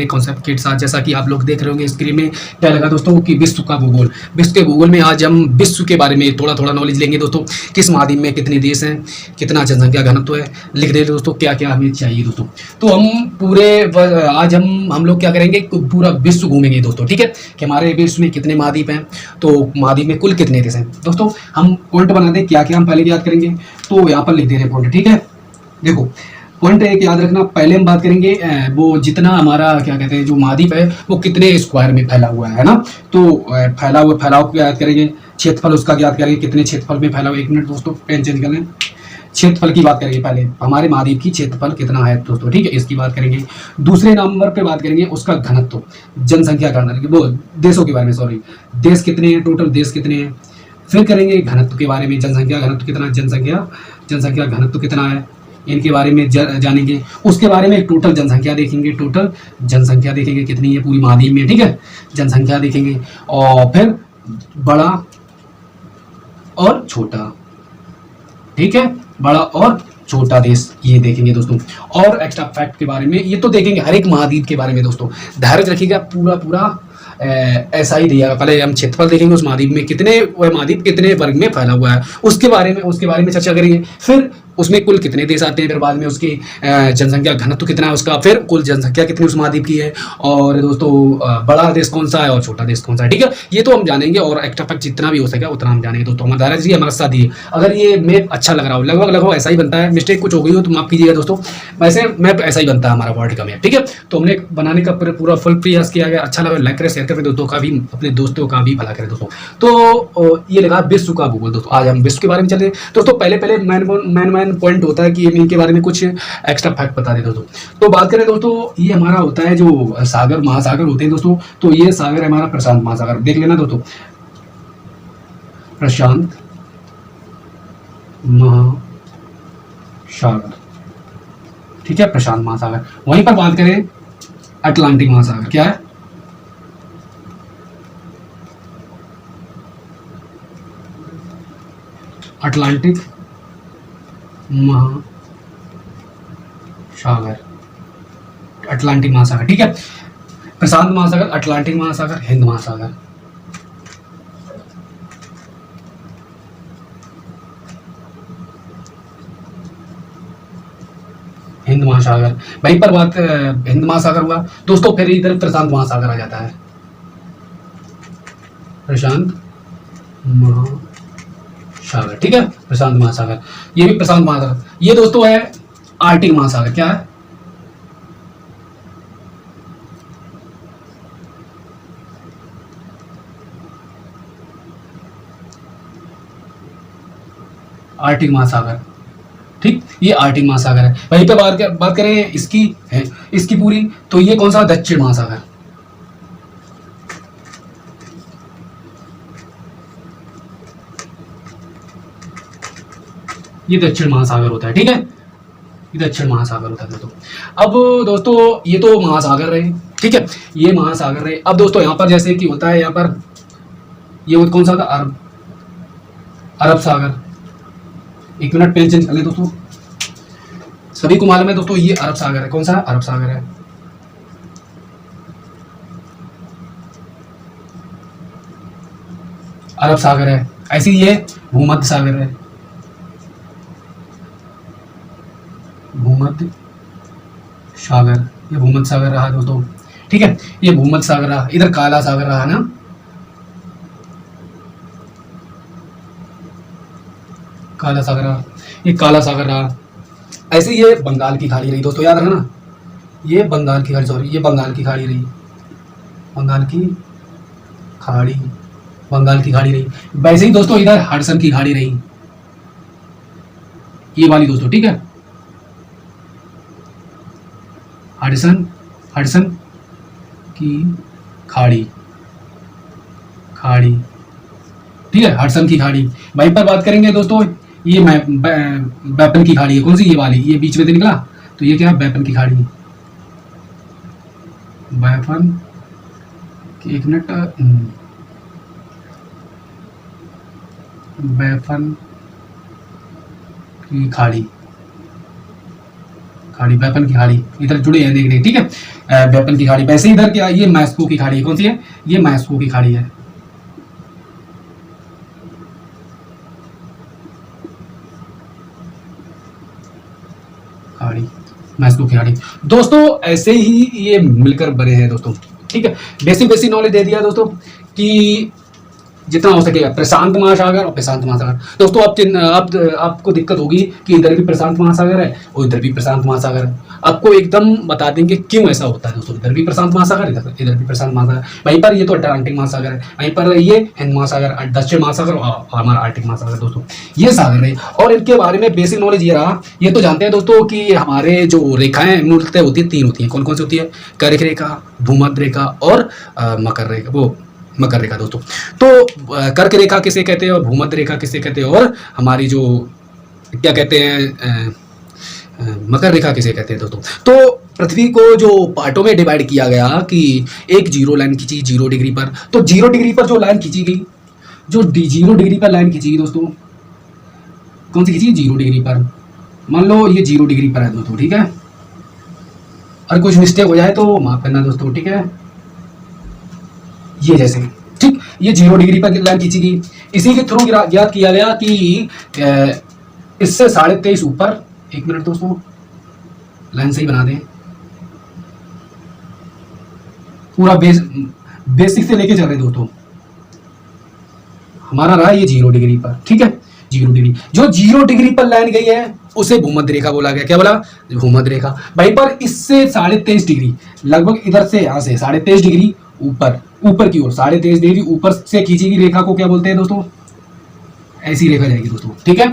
नए कॉन्सेप्ट के साथ। जैसा कि आप लोग देख रहे होंगे स्क्रीन में क्या लगा दोस्तों कि विश्व का भूगोल। विश्व के भूगोल में आज हम विश्व के बारे में थोड़ा थोड़ा नॉलेज लेंगे दोस्तों। किस महाद्वीप में कितने देश हैं, कितना जनसंख्या घनत्व है, लिख दे दोस्तों क्या क्या हमें चाहिए दोस्तों। तो हम पूरे आज हम लोग क्या करेंगे, पूरा विश्व घूमेंगे दोस्तों। ठीक है कि हमारे विश्व में कितने महाद्वीप हैं, तो महाद्वीप में कुल कितने देश हैं दोस्तों। हम पॉइंट बना दें क्या क्या हम पहले याद करेंगे, तो यहाँ पर लिख दे रहे पॉइंट। ठीक है, देखो पॉइंट एक याद रखना। पहले हम बात करेंगे वो जितना हमारा क्या कहते हैं जो महाद्वीप है वो कितने स्क्वायर में फैला हुआ है ना। तो फैलाव को याद करेंगे, क्षेत्रफल उसका याद करेंगे कितने क्षेत्रफल में फैला हुआ। एक मिनट दोस्तों पेन चेंज कर लें। क्षेत्रफल की बात करेंगे पहले, हमारे महाद्वीप की क्षेत्रफल कितना है दोस्तों। ठीक है, इसकी बात करेंगे। दूसरे नंबर पे बात करेंगे उसका घनत्व, जनसंख्या घनत्व, वो देशों के बारे में, सॉरी देश कितने हैं, टोटल देश कितने हैं। फिर करेंगे घनत्व के बारे में, जनसंख्या घनत्व कितना, जनसंख्या घनत्व कितना है, इनके बारे में जानेंगे। उसके बारे में टोटल जनसंख्या देखेंगे, टोटल जनसंख्या देखेंगे कितनी है पूरी महाद्वीप में। ठीक है, जनसंख्या देखेंगे। और फिर बड़ा और छोटा, ठीक है, बड़ा और छोटा देश ये देखेंगे दोस्तों। और एक्स्ट्रा फैक्ट के बारे में ये तो देखेंगे हर एक महाद्वीप के बारे में दोस्तों। धैर्य रखिएगा, पूरा ऐसा ही दिया। पहले हम क्षेत्रफल देखेंगे उस महाद्वीप में कितने, वह महाद्वीप कितने वर्ग में फैला हुआ है, उसके बारे में चर्चा करेंगे। फिर उसमें कुल कितने देश आते हैं, फिर बाद में उसकी जनसंख्या घनत्व कितना है उसका, फिर कुल जनसंख्या कितनी उस महाद्वीप की है, और दोस्तों बड़ा देश कौन सा है और छोटा देश कौन सा है। ठीक है, ये तो हम जानेंगे और एक्स्ट्रा फैक्ट जितना भी हो सके उतना हम जानेंगे दोस्तों। हमारा जी हमारे साथ दिए। अगर ये मैप अच्छा लग रहा हो, लगभग ऐसा ही बनता है, मिस्टेक कुछ हो गई हो तो माफ कीजिएगा दोस्तों। वैसे मैप ऐसा ही बनता है हमारा वर्ल्ड का मैप। ठीक है, तो हमने बनाने का पूरा फुल प्रयास किया गया। अच्छा लगा लाइक करें, शेयर करें दोस्तों का भी, अपने दोस्तों का भी भला करें दोस्तों। तो ये लगा विश्व का भूगोल दोस्तों। आज हम विश्व के बारे में चलते हैं दोस्तों। पहले मैन पॉइंट होता है कि इनके बारे में कुछ एक्स्ट्रा फैक्ट बता दें दोस्तों। तो बात करें दोस्तों, ये हमारा होता है जो सागर महासागर होते हैं दोस्तों। तो ये सागर है हमारा प्रशांत महासागर, देख लेना दोस्तों, प्रशांत महासागर। ठीक है, प्रशांत महासागर। वहीं पर बात करें अटलांटिक महासागर, क्या है, अटलांटिक महासागर, अटलांटिक महासागर। ठीक है, प्रशांत महासागर, अटलांटिक महासागर, हिंद महासागर। हिंद महासागर, वहीं पर बात हिंद महासागर हुआ दोस्तों। फिर इधर प्रशांत महासागर आ जाता है, प्रशांत महासागर। ठीक है, प्रशांत महासागर, ये भी प्रशांत महासागर। ये दोस्तों है आर्कटिक महासागर, क्या है, आर्कटिक महासागर। ठीक, ये आर्कटिक महासागर है। वहीं पे बात करें इसकी पूरी, तो ये कौन सा, दक्षिण महासागर। ये दक्षिण महासागर होता है। ठीक है, ये दक्षिण महासागर होता है दोस्तों। अब दोस्तों ये तो महासागर रहे, ठीक है, ये महासागर रहे। अब दोस्तों यहाँ पर जैसे कि होता है, यहाँ पर ये कौन सा था, अरब सागर। एक मिनट पेन चेंज कर ले दोस्तों, सभी को मालूम है दोस्तों ये अरब सागर है। कौन सा, अरब सागर है। अरब सागर है। ऐसे ही ये भूमध्य सागर है, भूमध्य सागर, ये भूमध्य सागर रहा दोस्तों। ठीक है, ये भूमध्य सागर रहा। इधर काला सागर रहा ना, काला सागर रहा, ये काला सागर रहा। ऐसे ये बंगाल की खाड़ी रही दोस्तों, याद रखना, ये बंगाल की खाड़ी, सॉरी ये बंगाल की खाड़ी रही, बंगाल की खाड़ी, बंगाल की खाड़ी रही। वैसे ही दोस्तों इधर हडसन की खाड़ी रही, ये वाली दोस्तों। ठीक है, हडसन की खाड़ी, ठीक है, हडसन की खाड़ी। वहीं पर बात करेंगे दोस्तों, ये बैपन की खाड़ी है। कौन सी, ये वाली, ये बीच में से निकला, तो ये क्या है, बैपन की खाड़ी। बैपन की, एक मिनट, बैपन की खाड़ी, बैपन की खाड़ी, इधर जुड़े हैं देखने। ठीक है, वेपन की खाड़ी। वैसे इधर क्या, ये मैस्को की खाड़ी है। कौन सी है? ये मैस्को की खाड़ी है। खाड़ी, मैस्को की खाड़ी दोस्तों। ऐसे ही ये मिलकर बने हैं दोस्तों, ठीक है। बेसिक बेसिक नॉलेज दे दिया दोस्तों कि जितना हो सके प्रशांत महासागर और प्रशांत महासागर। दोस्तों आप आपको दिक्कत होगी कि इधर भी प्रशांत महासागर है और इधर भी प्रशांत महासागर है। आपको एकदम बता देंगे क्यों ऐसा होता है दोस्तों। इधर भी प्रशांत महासागर, इधर भी प्रशांत महासागर। वहीं पर ये तो अटलांटिक महासागर है, वहीं पर ये हिंद महासागर, दक्षिण महासागर और हमारा आर्टिक महासागर दोस्तों, ये सागर है। और इनके बारे में बेसिक नॉलेज ये रहा। ये तो जानते हैं दोस्तों कि हमारे जो रेखाएं मूलतः होती है 3 होती हैं। कौन कौन सी होती है? कर्क रेखा, भूमध्य रेखा और मकर रेखा, वो मकर रेखा दोस्तों। तो कर्क रेखा किसे कहते हैं और भूमध्य रेखा किसे कहते हैं और हमारी जो क्या कहते हैं मकर रेखा किसे कहते हैं दोस्तों। तो पृथ्वी को जो पार्टों में डिवाइड किया गया कि एक जीरो लाइन खींची 0 डिग्री पर, तो 0 डिग्री पर जो लाइन खींची गई, जो 0 डिग्री पर लाइन खींची गई दोस्तों, कौन सी खींची? 0 डिग्री पर। मान लो ये 0 डिग्री पर है दोस्तों, ठीक है। और कुछ मिस्टेक हो जाए तो माफ करना दोस्तों, ठीक है। ये जैसे, ठीक, ये 0 डिग्री पर लाइन खींची गई। इसी के थ्रू ज्ञात किया गया कि इससे 23.5 ऊपर, 1 मिनट दोस्तों, लाइन सही बना दें। पूरा बेसिक से लेके चल रहे दोस्तों। हमारा रहा ये 0 डिग्री पर, ठीक है। 0 डिग्री, जो 0 डिग्री पर लाइन गई है उसे भूमध्य रेखा बोला गया। क्या बोला? भूमध्य रेखा। वहीं पर इससे 23.5 डिग्री, लगभग इधर से यहाँ से 23.5 डिग्री ऊपर की ओर, 23.5 डिग्री ऊपर से खींची गई रेखा को क्या बोलते हैं दोस्तों? ऐसी रेखा जाएगी दोस्तों, ठीक है।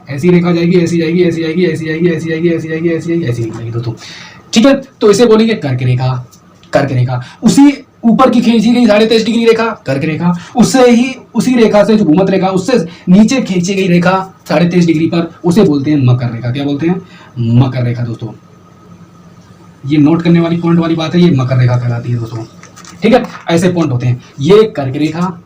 ऐसी रेखा जाएगी, ऐसी जाएगी, ऐसी जाएगी, ऐसी जाएगी, ऐसी जाएगी, ऐसी जाएगी, ऐसी जाएगी, ऐसी जाएगी दोस्तों, ठीक है। तो इसे बोलेंगे कर्क रेखा। कर्क रेखा उसी ऊपर की खींची गई 23.5 डिग्री रेखा, कर्क रेखा। उससे ही, उसी रेखा से जो भूमध्य रेखा, उससे नीचे खींची गई रेखा 23.5 डिग्री पर, उसे बोलते हैं मकर रेखा। क्या बोलते हैं? मकर रेखा दोस्तों। ये नोट करने वाली पॉइंट वाली बात है, ये मकर रेखा कहलाती है दोस्तों, ठीक है। ऐसे पॉइंट होते हैं। ये कर्क रेखा,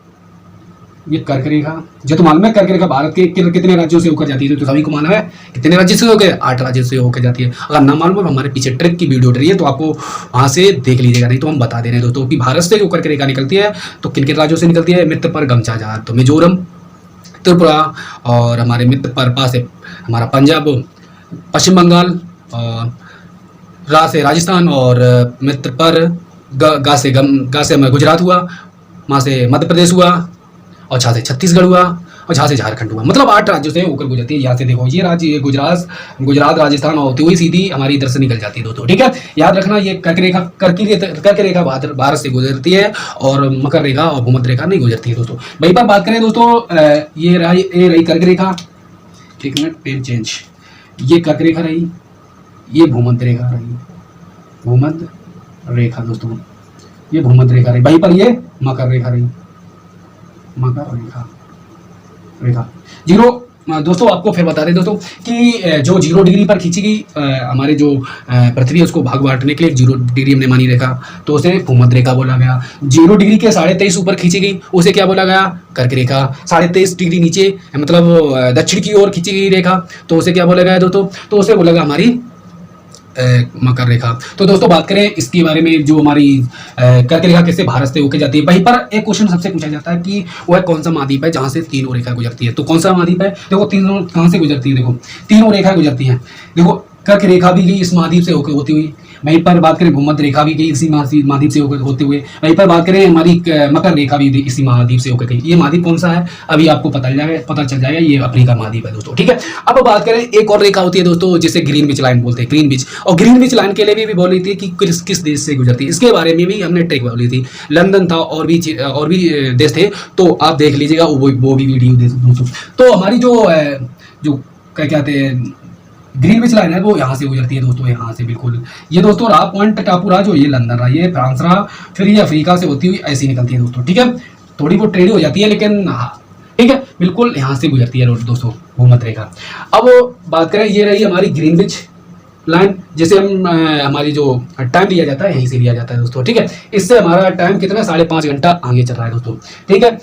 ये कर्क रेखा, जो तो मालूम है कर्क रेखा भारत के कितने राज्यों से होकर जाती है? तो सभी को मालूम है। कितने राज्य से होकर? 8 राज्यों से होकर जाती है। अगर ना मालूम है, हमारे पीछे ट्रिक की वीडियो रही है तो आपको वहां से देख लीजिएगा, नहीं तो हम बता दे रहे हैं दोस्तों कि भारत से जो कर्क रेखा निकलती है तो किन किन राज्यों से निकलती है? मित्र पर गमचा जहाज, तो मिजोरम, त्रिपुरा, और हमारे मित्र पर पास है हमारा पंजाब, पश्चिम बंगाल, रा से राजस्थान, और मित्र पर गा से हमारा गुजरात हुआ, वहाँ से मध्य प्रदेश हुआ, और छा से छत्तीसगढ़ हुआ, और छा से झारखंड हुआ। मतलब 8 राज्यों से होकर गुजरती है। यहाँ से देखो ये राज्य, गुजरात राजस्थान होती हुई सीधी हमारी इधर से निकल जाती है दोस्तों, ठीक है। याद रखना ये कर्क रेखा भारत से गुजरती है और मकर रेखा और भूमध्य रेखा नहीं गुजरती है दोस्तों। वहीं पर बात करें दोस्तों, ये रही कर्क रेखा। 1 मिनट, पेन चेंज। ये कर्क रेखा रही, ये भूमध्य रेखा रही, भूमध्य रेखा दोस्तों, ये भूमध्य रेखा रही। वहीं पर ये मकर रेखा रही, मकर रेखा 0। दोस्तों आपको फिर बता दें दोस्तों कि जो 0 डिग्री पर खींची गई हमारे जो पृथ्वी है उसको भाग बांटने के लिए 0 डिग्री हमने मानी रेखा, तो उसे भूमध्य रेखा बोला गया। 0 डिग्री के 23.5 ऊपर खींची गई उसे क्या बोला गया? कर्क रेखा। 23.5 डिग्री नीचे मतलब दक्षिण की ओर खींची गई रेखा तो उसे क्या बोला गया दोस्तों? तो उसे बोला गया हमारी मकर रेखा। तो दोस्तों बात करें इसके बारे में, जो हमारी कर्क रेखा कैसे भारत से होकर जाती है। वहीं पर एक क्वेश्चन सबसे पूछा जाता है कि वह कौन सा महाद्वीप है जहां से 3 रेखा गुजरती है। तो कौन सा महाद्वीप है? देखो 3 कहां से गुजरती है? देखो 3 रेखा गुजरती हैं। देखो कर्क रेखा भी गई इस महाद्वीप से होकर होती हुई, वहीं पर बात करें भूमध्य रेखा भी गई इसी महाद्वीप से होते हुए, वहीं पर बात करें हमारी मकर रेखा भी इसी महाद्वीप से होकर गई। ये महाद्वीप कौन सा है अभी आपको पता चल जाएगा, ये अफ्रीका महाद्वीप है दोस्तों, ठीक है। अब बात करें एक और रेखा होती है दोस्तों जिसे ग्रीनविच लाइन बोलते हैं, ग्रीनविच। और ग्रीनविच लाइन के लिए भी बोली थी कि किस देश से गुजरती है, इसके बारे में भी हमने ट्रिक बोली थी। लंदन था और भी देश थे, तो आप देख लीजिएगा वो भी वीडियो दोस्तों। तो हमारी जो क्या कहते हैं ग्रीनविच लाइन है वो यहाँ से गुजरती है दोस्तों, यहाँ से बिल्कुल। ये दोस्तों रहा पॉइंट टापू रहा, जो ये लंदन रहा, ये फ्रांस रहा, फिर ये अफ्रीका से होती हुई ऐसी निकलती है दोस्तों, ठीक है। थोड़ी बहुत टेढ़ी हो जाती है लेकिन ठीक है, बिल्कुल यहाँ से गुजरती है दोस्तों भूमध्य रेखा। अब बात करें, ये रही हमारी ग्रीनविच लाइन, जिसे हम हमारी जो टाइम लिया जाता है यहीं से लिया जाता है दोस्तों, ठीक है। इससे हमारा टाइम कितना 5.5 घंटा आगे चल रहा है दोस्तों, ठीक है।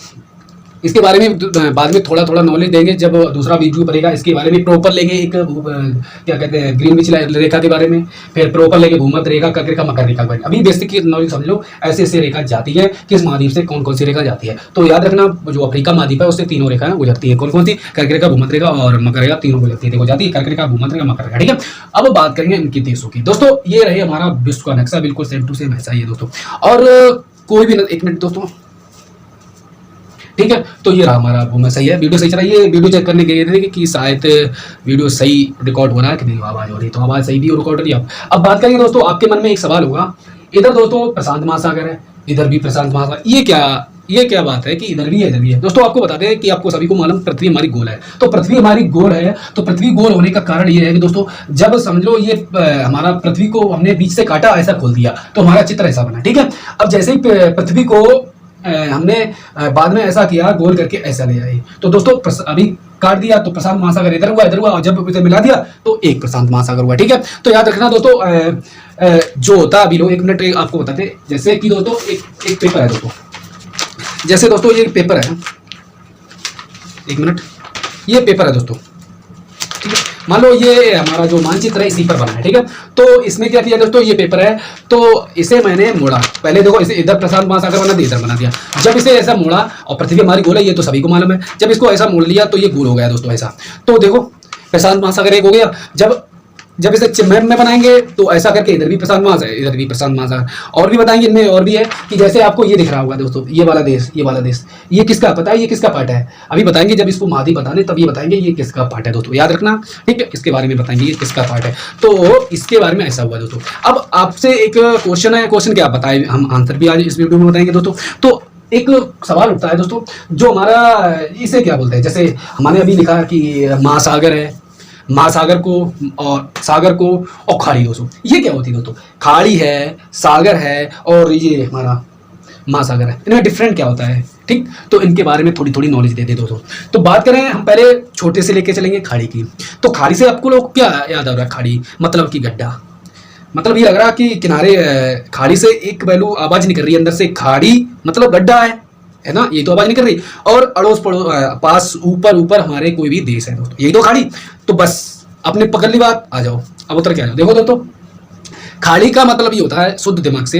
इसके बारे में बाद में थोड़ा थोड़ा नॉलेज देंगे जब दूसरा वीडियो बनेगा। इसके बारे में प्रॉपर लेंगे एक क्या कहते हैं ग्रीनविच रेखा के बारे में, फिर प्रॉपर लेंगे भूमध्य रेखा, कर्क रेखा, मकर रेखा के बारे में। अभी बेसिक की नॉलेज समझ लो, ऐसे ऐसे रेखा जाती है, किस महाद्वीप से कौन कौन सी रेखा जाती है। तो याद रखना जो अफ्रीका महाद्वीप है उससे तीनों रेखाएं गुजरती है। कौन कौन सी? कर्क रेखा, भूमध्य रेखा और मकर रेखा, तीनों गुजरती है। देखो जाती है कर्क रेखा, भूमध्य रेखा, मकर रेखा। ठीक है, अब बात करेंगे इनकी देशों की। दोस्तों ये रहे हमारा विश्व का नक्शा, बिल्कुल सेम टू सेम ऐसा ही है दोस्तों। और कोई भी एक मिनट दोस्तों, ठीक है, तो ये रहा हमारा वो सही है, वीडियो सही चला। ये वीडियो चेक करने गए थे कि शायद वीडियो सही रिकॉर्ड हो रहा है कि नहीं, आवाज़ हो रही, तो आवाज़ सही भी रिकॉर्ड हो रही है। अब बात करेंगे दोस्तों, आपके मन में एक सवाल होगा, इधर दोस्तों प्रशांत महासागर है, इधर भी प्रशांत महासागर, ये क्या बात है कि इधर भी है इधर भी है। दोस्तों आपको बताते हैं कि आपको सभी को मालूम पृथ्वी हमारी गोल है, तो पृथ्वी हमारी गोल है, तो पृथ्वी गोल होने का कारण ये है कि दोस्तों जब समझ लो ये हमारा पृथ्वी को हमने बीच से काटा, ऐसा खोल दिया, तो हमारा चित्र ऐसा बना। ठीक है, अब जैसे ही पृथ्वी को हमने बाद में ऐसा किया, गोल करके ऐसा ले आए, तो दोस्तों अभी काट दिया तो प्रशांत महासागर इधर हुआ, और जब इसे मिला दिया तो एक प्रशांत महासागर हुआ। ठीक है, तो याद रखना दोस्तों जो होता है, अभी लोग एक मिनट आपको बताते, जैसे कि दोस्तों एक पेपर है दोस्तों, जैसे दोस्तों ये पेपर है, एक मिनट, ये पेपर है दोस्तों, ठीक है, मान लो ये हमारा जो मानचित्र है इसी पर बना है। ठीक है, तो इसमें क्या किया दोस्तों, ये पेपर है, तो इसे मैंने मोड़ा, पहले देखो इसे इधर प्रशांत महासागर बना दिया, इधर बना दिया, जब इसे ऐसा मोड़ा, और पृथ्वी हमारी गोल है ये तो सभी को मालूम है, जब इसको ऐसा मोड़ लिया तो ये गोल हो गया दोस्तों ऐसा। तो देखो प्रशांत महासागर एक हो गया, जब इसे मैप में बनाएंगे तो ऐसा करके इधर भी प्रशांत महासागर, इधर भी प्रशांत महासागर, और भी बताएंगे इनमें और भी है कि जैसे आपको ये दिख रहा होगा दोस्तों, ये वाला देश, ये किसका पता है, ये किसका पार्ट है, अभी बताएंगे जब इसको महाद्वीप बताने तब ये बताएंगे ये किसका पार्ट है दोस्तों, याद रखना। ठीक है, इसके बारे में बताएंगे ये किसका पार्ट है, तो इसके बारे में ऐसा हुआ दोस्तों। अब आपसे एक क्वेश्चन है, क्वेश्चन क्या बताए, हम आंसर भी आज इस वीडियो में बताएंगे दोस्तों। तो एक सवाल उठता है दोस्तों, जो हमारा इसे क्या बोलते हैं, जैसे हमारे अभी लिखा कि महासागर है, महासागर को और सागर को और खाड़ी दोस्तों, ये क्या होती है दोस्तों, खाड़ी है, सागर है और ये हमारा महासागर है, इनमें डिफरेंट क्या होता है। ठीक, तो इनके बारे में थोड़ी थोड़ी नॉलेज दे दे दोस्तों। तो बात करें हम पहले छोटे से लेके चलेंगे खाड़ी की, तो खाड़ी से आपको लोग क्या याद आ रहा है, खाड़ी मतलब कि गड्ढा, मतलब ये लग रहा कि किनारे खाड़ी से एक वैल्यू आवाज निकल रही है अंदर से, खाड़ी मतलब गड्ढा है ना, ये तो आवाज निकल रही, और अड़ोस पड़ोस पास ऊपर हमारे कोई भी देश है दोस्तों, यही तो खाड़ी। तो बस आपने पकड़ ली बात, आ जाओ अब उतर के आ जाओ। देखो दोस्तों खाड़ी का मतलब ये होता है शुद्ध दिमाग से,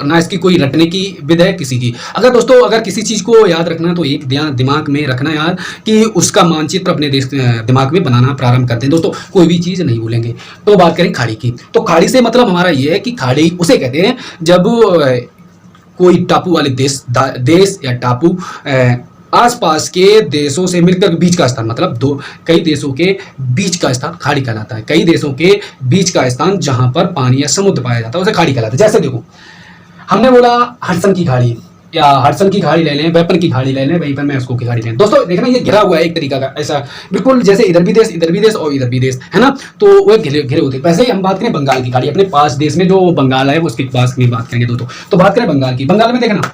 ना इसकी कोई रटने की विध है किसी की। अगर किसी चीज को याद रखना है तो एक दिमाग में रखना यार कि उसका मानचित्र अपने देश दिमाग में बनाना प्रारंभ करते हैं दोस्तों, कोई भी चीज नहीं भूलेंगे। तो बात करें खाड़ी की, तो खाड़ी से मतलब हमारा ये है कि खाड़ी उसे कहते हैं जब कोई टापू वाले देश या टापू आसपास के देशों से मिलकर बीच का स्थान, मतलब कई देशों के बीच का स्थान खाड़ी कहलाता है। कई देशों के बीच का स्थान जहां पर पानी या समुद्र पाया जाता है उसे खाड़ी कहलाता है। जैसे देखो हमने बोला हडसन की खाड़ी, या हडसन की खाड़ी ले लें, वेपन की खाड़ी ले लें, वहीं पर मैस्को की खाड़ी लें। दोस्तों देखना ये घिरा हुआ है एक तरीका का, ऐसा बिल्कुल जैसे इधर भी देश और इधर भी देश है ना, तो वो घिरे होते हैं। वैसे ही हम बात करें बंगाल की खाड़ी, अपने पास देश में जो बंगाल है उसके पास में बात करेंगे दोस्तों। तो बात करें बंगाल की, बंगाल में देखना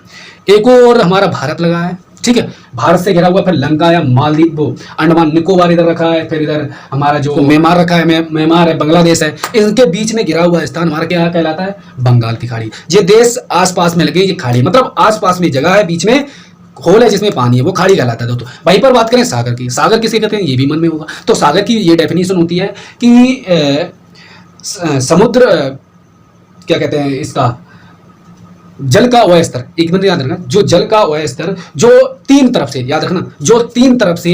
एक और हमारा भारत लगा है, ठीक है, भारत से घिरा हुआ, फिर लंका या मालदीव, वो अंडमान निकोबार इधर रखा है, फिर इधर हमारा जो म्यांमार रखा है, म्यांमार है, बांग्लादेश है, इनके बीच में घिरा हुआ स्थान हमारा क्या कहलाता है, बंगाल की खाड़ी। ये देश आसपास में लगे, ये खाड़ी मतलब आसपास में जगह है, बीच में होल है जिसमें पानी है, वो खाड़ी कहलाता है दोस्तों। वहीं पर बात करें सागर की, सागर किसे कहते हैं ये भी मन में होगा। तो सागर की ये डेफिनेशन होती है कि समुद्र क्या कहते हैं इसका, जल का वह स्तर, एक मिनट याद रखना, जो जल का वह स्तर जो तीन तरफ से, याद रखना, जो तीन तरफ से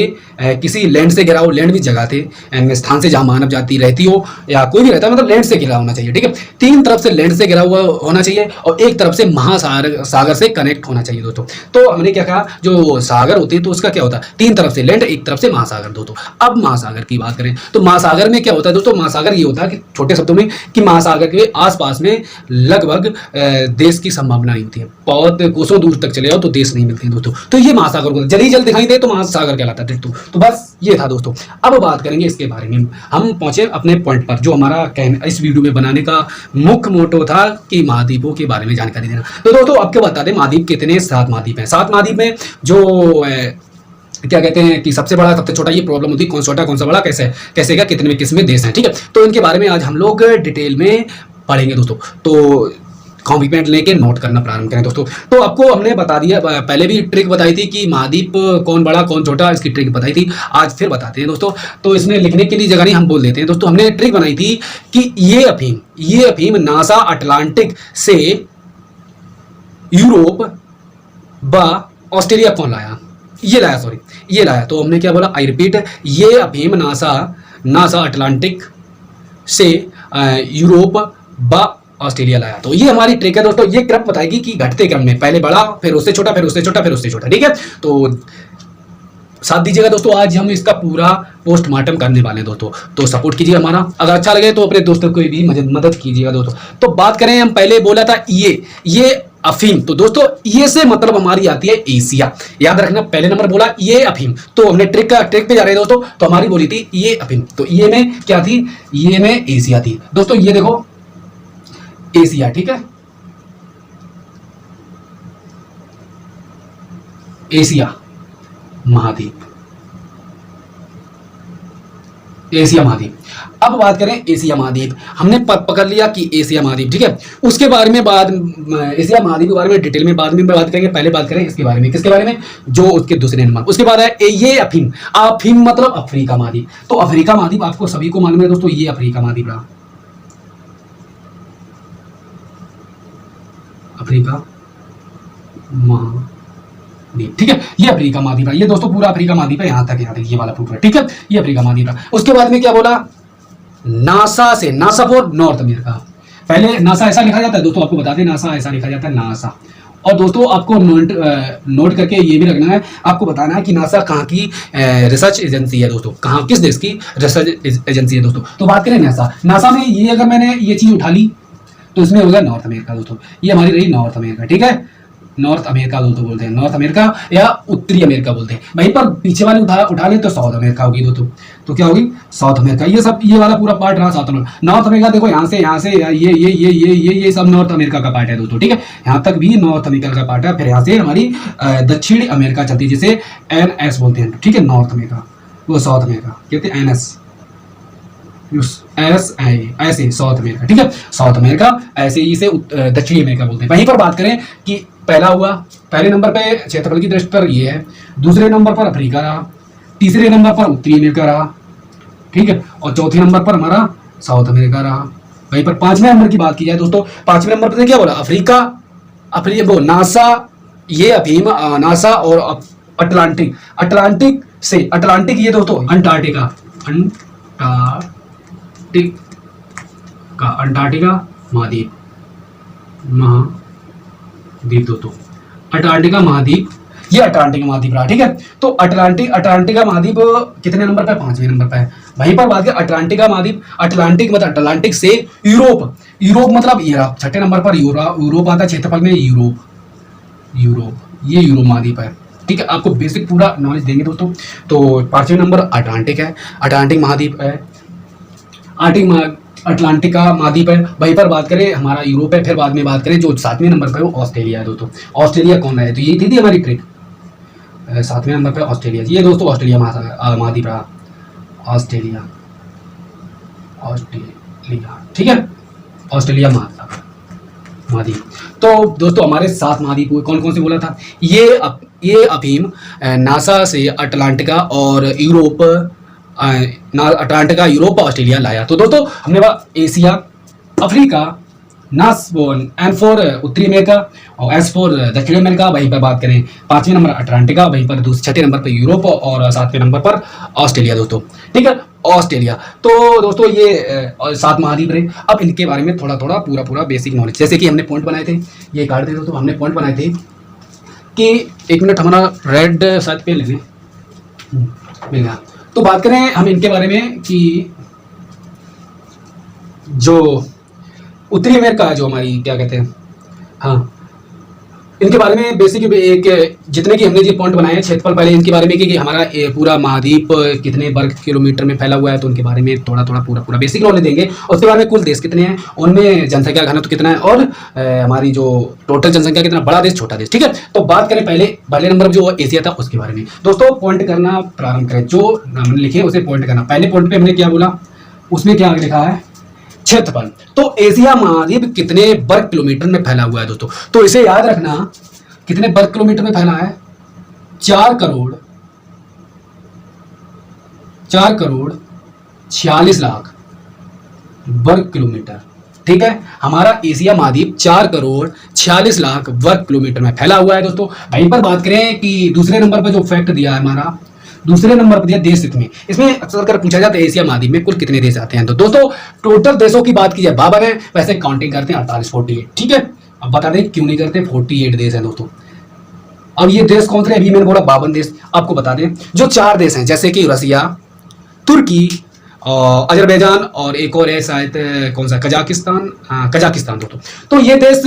किसी लैंड से घिरा हो, लैंड भी जगह थे स्थान से जहां मानव जाति रहती हो या कोई भी रहता है, मतलब लैंड से घिरा होना चाहिए। ठीक है, तीन तरफ से लैंड से घिरा हुआ होना चाहिए और एक तरफ से महासागर से कनेक्ट होना चाहिए दोस्तों। तो हमने क्या कहा, जो सागर होते हैं तो उसका क्या होता है, तीन तरफ से लैंड, एक तरफ से महासागर दोस्तों। अब महासागर की बात करें तो महासागर में क्या होता है दोस्तों, महासागर ये होता है कि छोटे शब्दों में कि महासागर के आसपास में लगभग देश की संभावना नहीं होती है, बहुत कोसों दूर तक चले जाओ तो देश नहीं मिलते हैं दोस्तों। तो ये महासागर को जल ही जल दिखाई दे तो महासागर कहलाता है दोस्तों। तो बस ये था दोस्तों। अब बात करेंगे इसके बारे में, हम पहुंचे अपने पॉइंट पर, जो हमारा इस वीडियो में बनाने का मुख्य मोटो था कि महाद्वीपों के बारे में जानकारी देना। तो दोस्तों आपको बता दें महाद्वीप कितने, 7 महाद्वीप हैं। 7 महाद्वीप में जो क्या कहते हैं कि सबसे बड़ा सबसे छोटा, ये प्रॉब्लम होती है कौन छोटा कौन सा बड़ा, कैसे का कितने में देश हैं। ठीक है, तो इनके बारे में आज हम लोग डिटेल में पढ़ेंगे दोस्तों। तो कॉम्प्लीमेंट लेके नोट करना प्रारंभ करें दोस्तों। तो आपको हमने बता दिया, पहले भी ट्रिक बताई थी कि महाद्वीप कौन बड़ा कौन छोटा, इसकी ट्रिक बताई थी, आज फिर बताते हैं दोस्तों। तो इसमें लिखने के लिए जगह नहीं, हम बोल देते हैं दोस्तों। हमने ट्रिक बनाई थी कि ये अफीम नासा अटलांटिक से यूरोप व ऑस्ट्रेलिया कौन लाया, ये लाया। तो हमने क्या बोला, आई रिपीट, ये अफीम नासा अटलांटिक से यूरोप व ऑस्ट्रेलिया लाया। तो ये हमारी ट्रिक है दोस्तों। ये क्रम बताएगी कि घटते क्रम में, पहले बड़ा, फिर उससे छोटा, फिर उससे छोटा, फिर उससे छोटा। ठीक है, तो साथ दीजिएगा दोस्तों। आज हम इसका पूरा पोस्टमार्टम करने वाले हैं दोस्तों, तो सपोर्ट कीजिए हमारा। अगर अच्छा लगे तो अपने दोस्तों को भी मदद कीजिएगा दोस्तों। तो बात करें, हम पहले बोला था ये अफीम, तो दोस्तों ये से मतलब हमारी आती है एशिया। याद रखना, पहले नंबर बोला ये अफीम, तो हमने ट्रिक पे जा रहे हैं दोस्तों। तो हमारी बोली थी ये अफीम, तो ये में क्या थी, ये में एशिया थी दोस्तों। ये देखो एशिया, ठीक है, एशिया महाद्वीप, एशिया महाद्वीप। अब बात करें एशिया महाद्वीप, हमने पकड़ लिया कि एशिया महाद्वीप, ठीक है। उसके बारे में एशिया महाद्वीप के बारे में डिटेल में बाद में बात करेंगे। पहले बात करें इसके बारे में, किसके बारे में, जो उसके दूसरे नंबर। उसके बाद है ये अफीम मतलब अफ्रीका महाद्वीप। तो अफ्रीका महाद्वीप आपको सभी को मालूम है दोस्तों, ये अफ्रीका महाद्वीप रहा, अफ्रीका महाद्वीप, ठीक है। ये अफ्रीका महाद्वीप है, ये दोस्तों पूरा अफ्रीका महाद्वीप है, यहां तक ये वाला पूरा, ठीक है। ये अफ्रीका महाद्वीप है। उसके बाद में क्या बोला, नासा फॉर नॉर्थ अमेरिका। पहले नासा ऐसा लिखा जाता है दोस्तों, आपको बता दें, नासा ऐसा लिखा जाता है, नासा। और दोस्तों आपको नोट करके ये भी रखना है, आपको बताना है कि नासा कहाँ की रिसर्च एजेंसी है दोस्तों, कहाँ, किस देश की रिसर्च एजेंसी है दोस्तों। तो बात करें नासा में, ये अगर मैंने ये चीज उठा ली तो इसमें हो गया नॉर्थ अमेरिका दोस्तों। ये हमारी रही नॉर्थ अमेरिका, ठीक है। नॉर्थ अमेरिका दोस्तों बोलते हैं, नॉर्थ अमेरिका या उत्तरी अमेरिका बोलते हैं। वहीं पर पीछे वाले उठा ले तो साउथ अमेरिका होगी दोस्तों। तो क्या होगी, साउथ अमेरिका। ये सब, ये वाला पूरा पार्ट रहा साउथ अमेरिका। नॉर्थ अमेरिका देखो, यहाँ से ये सब नॉर्थ अमेरिका का पार्ट है दोस्तों, ठीक है। यहाँ तक भी नॉर्थ अमेरिका का पार्ट है। फिर यहाँ से हमारी दक्षिण अमेरिका चलती है, जिसे NS बोलते हैं, ठीक है। नॉर्थ अमेरिका, वो साउथ अमेरिका कहते हैं NS, ऐसे साउथ अमेरिका, ठीक है। साउथ अमेरिका, ऐसे इसे दक्षिणी अमेरिका बोलते हैं। वहीं पर बात करें कि पहला हुआ, पहले नंबर पे क्षेत्रफल की दृष्टि पर ये है, दूसरे नंबर पर अफ्रीका रहा, तीसरे नंबर पर उत्तरी अमेरिका रहा, ठीक है, और चौथे नंबर पर हमारा साउथ अमेरिका रहा। वहीं पर पांचवें नंबर की बात की जाए दोस्तों, पांचवें नंबर पर क्या बोला, अफ्रीका, वो नासा, ये अफीम, नासा और अटलांटिक से, अटलांटिक ये दोस्तों अंटार्कटिका महाद्वीप दोस्तों, अंटार्कटिका महाद्वीप, ये अटलांटिक महाद्वीप रहा, ठीक है। तो अटलांटिका महाद्वीप कितने नंबर पे, पांचवें नंबर पे है। वहीं पर बात करें अटलांटिका महाद्वीप, अटलांटिक मतलब अटलांटिक से यूरोप मतलब ये रहा, छठे नंबर पर यूरोप आता है क्षेत्रफल में, यूरोप, ये यूरोप महाद्वीप है, ठीक है। आपको बेसिक पूरा नॉलेज देंगे दोस्तों। तो पांचवें नंबर अटलांटिक है, अटलांटिक महाद्वीप है, अटलांटिका महाद्वीप है। वहीं पर बात करें हमारा यूरोप है। फिर बाद में बात करें जो सातवें नंबर पर, वो ऑस्ट्रेलिया है दोस्तों। ऑस्ट्रेलिया कौन है, तो ये थी हमारी ट्रिक। सातवें नंबर पर ऑस्ट्रेलिया, ये दोस्तों ऑस्ट्रेलिया महाद्वीप रहा, ऑस्ट्रेलिया, ठीक है, ऑस्ट्रेलिया महाद्वीप। तो दोस्तों हमारे 7 महाद्वीप हुए, कौन कौन से बोला था, ये अफीम नासा से अटलांटिका और यूरोप, अटलांटिका, यूरोप, ऑस्ट्रेलिया लाया। तो दोस्तों हमने एशिया, अफ्रीका, N फॉर उत्तरी अमेरिका और S फॉर दक्षिण अमेरिका। वहीं पर बात करें पांचवें नंबर अटलांटिका, वहीं पर छठे नंबर पर यूरोप और सातवें नंबर पर ऑस्ट्रेलिया दोस्तों, ठीक है, ऑस्ट्रेलिया। तो दोस्तों ये 7 महाद्वीप रहे। अब इनके बारे में थोड़ा पूरा बेसिक नॉलेज, जैसे कि हमने पॉइंट बनाए थे, ये कार्ड थे दोस्तों, हमने पॉइंट बनाए थे कि 1 मिनट हमारा रेड शायद पे लेने मिल गया। तो बात करें हम इनके बारे में कि जो उत्तरी अमेरिका है, जो हमारी क्या कहते हैं, हाँ, इनके बारे में बेसिक एक जितने की हमने जो पॉइंट बनाए हैं क्षेत्रफल, पहले इनके बारे में कि हमारा पूरा महाद्वीप कितने वर्ग किलोमीटर में फैला हुआ है, तो उनके बारे में थोड़ा पूरा बेसिक नॉलेज देंगे। उसके बारे में कुल देश कितने हैं, उनमें जनसंख्या घनत्व कितना है, और हमारी जो टोटल जनसंख्या कितना, बड़ा देश छोटा देश, ठीक है। तो बात करें पहले नंबर जो एशिया था उसके बारे में दोस्तों, पॉइंट करना प्रारंभ करें, जो हमने लिखे उसे पॉइंट करना। पहले पॉइंट पे हमने क्या बोला, उसमें क्या लिखा है, क्षेत्रफल। तो एशिया महाद्वीप कितने वर्ग किलोमीटर में फैला हुआ है दोस्तों? तो इसे याद रखना, कितने वर्ग किलोमीटर में फैला है? 4,46,00,000 वर्ग किलोमीटर। ठीक है, हमारा एशिया महाद्वीप 4,46,00,000 वर्ग किलोमीटर में फैला हुआ है दोस्तों। वहीं पर बात करें कि दूसरे नंबर पर जो फैक्ट दिया है हमारा, दूसरे नंबर पर दिया देश हित में। इसमें अक्सर कर पूछा जाता है एशिया महाद्वीप में कुल कितने देश आते हैं। तो दोस्तों टोटल देशों की बात की जाए 52 है, वैसे काउंटिंग करते हैं 48 ठीक है। अब बता दें क्यों नहीं करते, 48 देश हैं दोस्तों। अब ये देश कौन से? अभी मैंने बोला 52 देश। आपको बता दें जो 4 देश हैं जैसे कि रसिया, तुर्की, अजरबैजान और एक और है शायद कौन सा, कजाकिस्तान दोस्तों। तो ये देश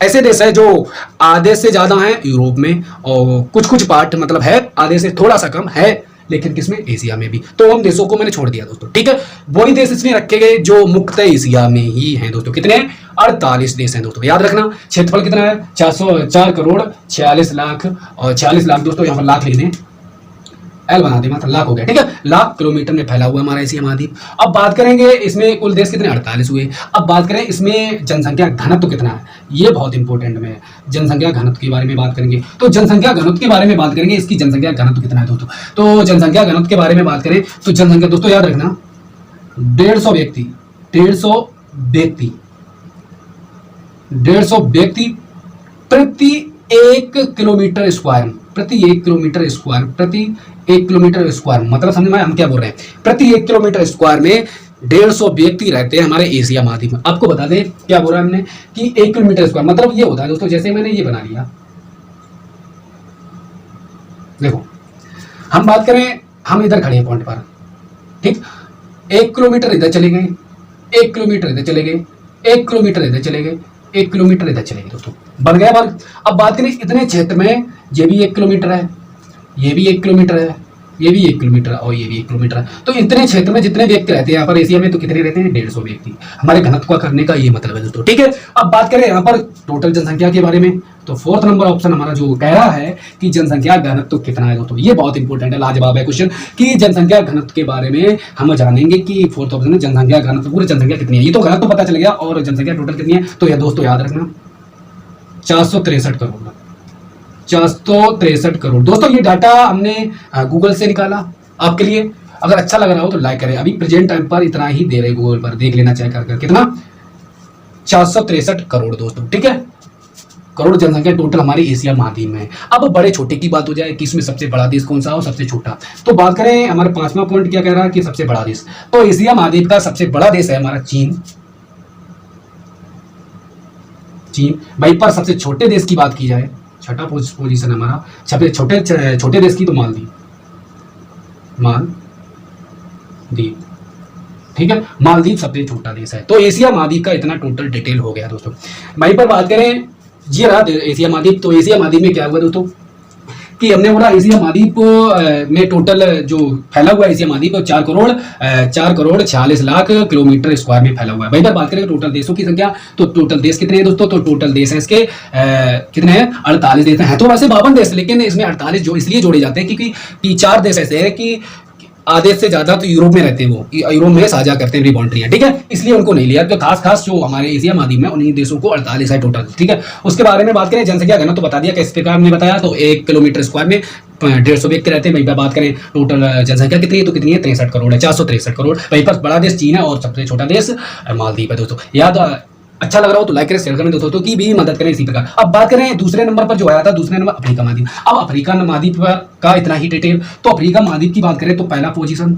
ऐसे देश है जो आधे से ज्यादा हैं यूरोप में, और कुछ पार्ट मतलब है आधे से थोड़ा सा कम है, लेकिन किसमें? एशिया में भी। तो उन देशों को मैंने छोड़ दिया दोस्तों। ठीक है, वही देश इसमें रखे गए जो मुक्त एशिया में ही हैं दोस्तों। कितने? 48 देश हैं दोस्तों। याद रखना क्षेत्रफल कितना है? 4,46,00,000 और 46 लाख दोस्तों, यहाँ पर लाख लिख दें, एल बना दे, मतलब लाख हो गया। ठीक है, लाख किलोमीटर में फैला हुआ हमारा एशिया महाद्वीप। अब बात करेंगे इसमें कुल देश कितने? 48 हुए। अब बात करें इसमें जनसंख्या घनत्व कितना है, ये बहुत इंपॉर्टेंट में जनसंख्या घनत्व के बारे में बात करेंगे। तो जनसंख्या घनत्व के बारे में बात करेंगे, इसकी जनसंख्या घनत्व कितना है दोस्तों। तो जनसंख्या घनत्व के बारे में बात करें तो जनसंख्या दोस्तों याद रखना 150 व्यक्ति 150 व्यक्ति प्रति 1 किलोमीटर स्क्वायर, प्रति 1 किलोमीटर स्क्वायर, प्रति 1 किलोमीटर स्क्वायर, मतलब समझ में हम क्या बोल रहे हैं? प्रति 1 किलोमीटर स्क्वायर में 150 व्यक्ति रहते हैं हमारे एशिया महाद्वीप में। आपको बता दें क्या बोल रहा है हमने कि 1 किलोमीटर स्क्वायर मतलब ये होता है दोस्तों, जैसे मैंने ये बना लिया, देखो हम बात करें, हम इधर खड़े हैं पॉइंट पर, ठीक, 1 किलोमीटर इधर चले गए, 1 किलोमीटर इधर चले गए, 1 किलोमीटर इधर चले गए, 1 किलोमीटर इधर चले गए दोस्तों, बन गया वर्ग। अब बात करें इतने क्षेत्र में, ये भी 1 किलोमीटर है, ये भी 1 किलोमीटर है, ये भी 1 किलोमीटर और ये भी 1 किलोमीटर है। तो इतने क्षेत्र में जितने व्यक्ति रहते हैं यहाँ पर एशिया में, तो कितने रहते हैं? 150 व्यक्ति। हमारे घनत्व का करने का ये मतलब है दोस्तों। ठीक है, अब बात करें यहाँ पर टोटल जनसंख्या के बारे में, तो 4th नंबर ऑप्शन हमारा जो कह रहा है कि जनसंख्या घनत्व कितना है दोस्तों, ये बहुत इंपॉर्टेंट है, लाजवाब है क्वेश्चन कि जनसंख्या घनत्व के बारे में हम जानेंगे कि 4th ऑप्शन में जनसंख्या घनत्व, पूरी जनसंख्या कितनी है। ये तो घनत्व पता चल गया, और जनसंख्या टोटल कितनी है, तो यह दोस्तों याद रखना 463 करोड़, 463 करोड़। दोस्तों ये डाटा हमने गूगल से निकाला आपके लिए, अगर अच्छा लग रहा हो तो लाइक करें। अभी प्रेजेंट टाइम पर इतना ही दे रहे गूगल पर, देख लेना चेक कर कितना, 463 करोड़ दोस्तों। ठीक है, करोड़ जनसंख्या टोटल हमारी एशिया महाद्वीप में है। अब बड़े छोटे की बात हो जाए कि इसमें सबसे बड़ा देश कौन सा और सबसे छोटा, तो बात करें हमारे 5वां पॉइंट क्या कह रहा है कि सबसे बड़ा देश, तो एशिया महाद्वीप का सबसे बड़ा देश है हमारा चीन। वहीं पर सबसे छोटे देश की बात की जाए, छठा पोजीशन हमारा सबसे छोटे देश की, तो मालदीव। ठीक है, मालदीव सबसे छोटा देश है। तो एशिया महाद्वीप का इतना टोटल डिटेल हो गया दोस्तों। वहीं पर बात करें, ये रहा एशिया महाद्वीप। तो एशिया महाद्वीप में क्या हुआ दोस्तों कि हमने बोला एशिया महाद्वीप में टोटल जो फैला हुआ है एशिया महाद्वीप 4,46,00,000 किलोमीटर स्क्वायर में फैला हुआ है। वहीं पर बात करें टोटल देशों की संख्या, तो टोटल देश कितने हैं दोस्तों, तो टोटल देश हैं इसके कितने हैं, 48 देश हैं। तो वैसे 52 देश, लेकिन इसमें 48 जो इसलिए जोड़े जाते हैं क्योंकि 4 देश ऐसे हैं कि आधे से ज्यादा तो यूरोप में रहते हैं, वो यूरोप में साझा करते हैं बाउंड्रियां। ठीक है, इसलिए उनको नहीं लिया, तो खास जो हमारे एशिया महाद्वीप में उन्हीं देशों को 48 है टोटल। ठीक है, उसके बारे में बात करें, जनसंख्या घनत्व तो बता दिया किस प्रकार हमने बताया, तो 1 किलोमीटर स्क्वायर में 150 व्यक्ति रहते हैं। वहीं पर बात करें टोटल जनसंख्या कितनी है, तो कितनी है, 63 करोड़ है, 463 करोड़। वहीं पर बड़ा देश चीन है और सबसे छोटा देश मालदीव है दोस्तों। याद अच्छा लग रहा हो तो लाइक करें, शेयर करें दोस्तों की भी मदद करें इसी प्रकार। अब बात करें दूसरे नंबर पर जो आया था, दूसरे नंबर अफ्रीका महाद्वीप। अब अफ्रीका महाद्वीप का इतना ही डिटेल, तो अफ्रीका महाद्वीप की बात करें तो पहला पोजीशन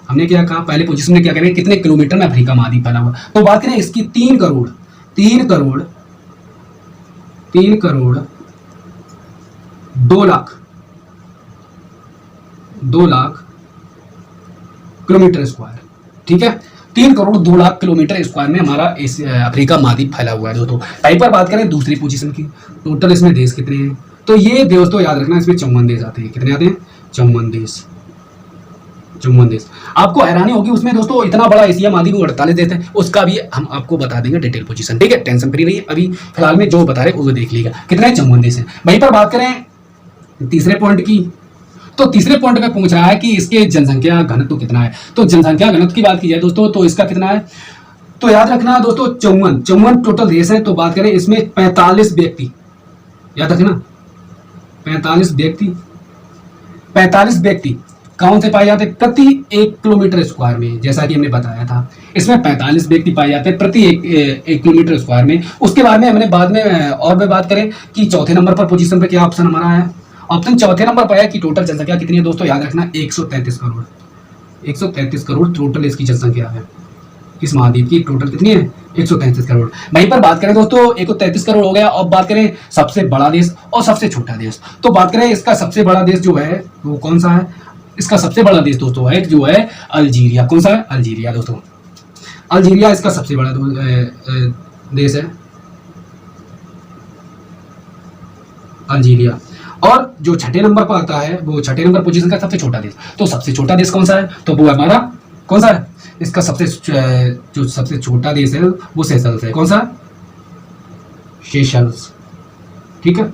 हमने क्या कहा, पहले पोजीशन में क्या करें, कितने किलोमीटर में अफ्रीका महाद्वीप फैला हुआ, तो बात करें इसकी 3 करोड़ 2 लाख किलोमीटर स्क्वायर। ठीक है, 3 करोड़ 2 लाख किलोमीटर स्क्वायर में हमारा अफ्रीका महाद्वीप फैला हुआ है दोस्तों। टाइप पर बात करें दूसरी पोजीशन की, टोटल इसमें देश कितने हैं, तो ये दोस्तों याद रखना इसमें 54 देश आते हैं। कितने आते हैं, 54 देश। आपको हैरानी होगी उसमें दोस्तों, इतना बड़ा एशिया महाद्वीप 48 देश है, उसका भी हम आपको बता देंगे डिटेल पोजीशन। ठीक है, टेंशन फ्री रहिए, अभी फिलहाल में जो बता रहे वो देख लीजिएगा कितने 54 देश हैं। वहीं पर बात करें तीसरे पॉइंट की, तो तीसरे पॉइंट में पूछ रहा है कि इसके जनसंख्या घनत्व कितना है। तो जनसंख्या घनत्व की बात की जाए दोस्तों, तो इसका कितना है, तो याद रखना दोस्तों 54 टोटल देश हैं। तो बात करें इसमें 45 व्यक्ति, याद रखना 45 व्यक्ति कौन से पाए जाते हैं प्रति 1 किलोमीटर स्क्वायर में, जैसा कि हमने बताया था। इसमें 45 व्यक्ति पाए जाते हैं प्रति एक किलोमीटर स्क्वायर में। उसके बारे में हमने बाद में और भी बात करें कि चौथे नंबर पर पोजीशन पे क्या ऑप्शन हमारा है। ऑप्शन चौथे नंबर पर है कि टोटल जनसंख्या कितनी है दोस्तों, याद रखना 133 करोड़। 133 करोड़ टोटल इसकी जनसंख्या है। इस महाद्वीप की टोटल कितनी है 133 करोड़। वहीं पर बात करें दोस्तों 133 करोड़ हो गया। अब बात करें सबसे बड़ा देश और सबसे छोटा देश। तो बात करें इसका सबसे बड़ा देश जो है वो कौन सा है। इसका सबसे बड़ा देश दोस्तों है जो है अल्जीरिया। कौन सा है, अल्जीरिया दोस्तों। अल्जीरिया इसका सबसे बड़ा देश है, अल्जीरिया। और जो छठे नंबर पर आता है वो छठे नंबर पोजीशन का सबसे छोटा देश। तो सबसे छोटा देश कौन सा है, तो वो हमारा कौन सा है, इसका जो सबसे छोटा देश है वो सेशल्स है। कौन सा, सेशल्स। ठीक है,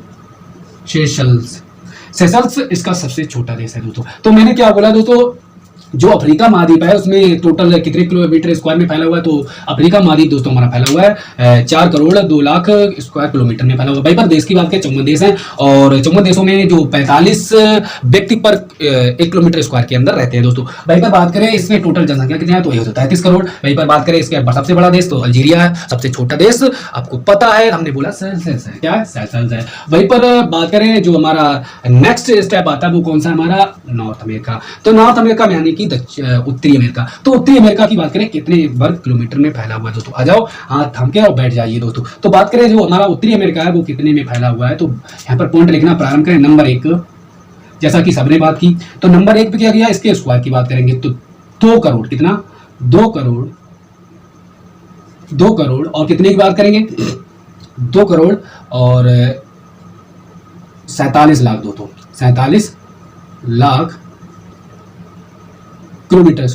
सेशल्स इसका सबसे छोटा देश है दोस्तों। तो मैंने क्या बोला दोस्तों, जो अफ्रीका महाद्वीप है उसमें टोटल कितने किलोमीटर स्क्वायर में फैला हुआ है। तो अफ्रीका महाद्वीप दोस्तों हमारा फैला हुआ है 4 करोड़ 2 लाख स्क्वायर किलोमीटर में फैला हुआ है। भाई पर देश की बात करें 54 देश हैं और 54 देशों में जो 45 व्यक्ति पर 1 किलोमीटर स्क्वायर के अंदर रहते हैं दोस्तों। भाई पर बात करें इसमें टोटल जनसंख्या कितनी है, तो ये 33 करोड़। भाई पर बात करें इसके सबसे बड़ा देश तो अल्जीरिया है। सबसे छोटा देश आपको पता है, हमने बोला सेशल्स है। क्या है, सेशल्स है। वहीं पर बात करें जो हमारा नेक्स्ट स्टेप आता है वो कौन सा, हमारा नॉर्थ अमेरिका। तो नॉर्थ अमेरिका में यानी कि उत्तरी अमेरिका। तो उत्तरी अमेरिका की बात करें कितने वर्ग किलोमीटर में फैला हुआ है दोस्तों। आ जाओ हाथ थाम के और बैठ जाइए दोस्तों। तो बात करें जो हमारा उत्तरी अमेरिका है वो कितने में फैला हुआ है, तो यहाँ पर पॉइंट लिखना प्रारंभ करें। नंबर 1, जैसा कि सबने बात की, तो नंबर 1 पे क्या किया, इसके स्क्वायर की बात करेंगे तो 2 करोड़। कितना, 2 करोड़ और कितने की बात करेंगे, 2 करोड़ और 47 लाख दोस्तों, 47 लाख किलोमीटर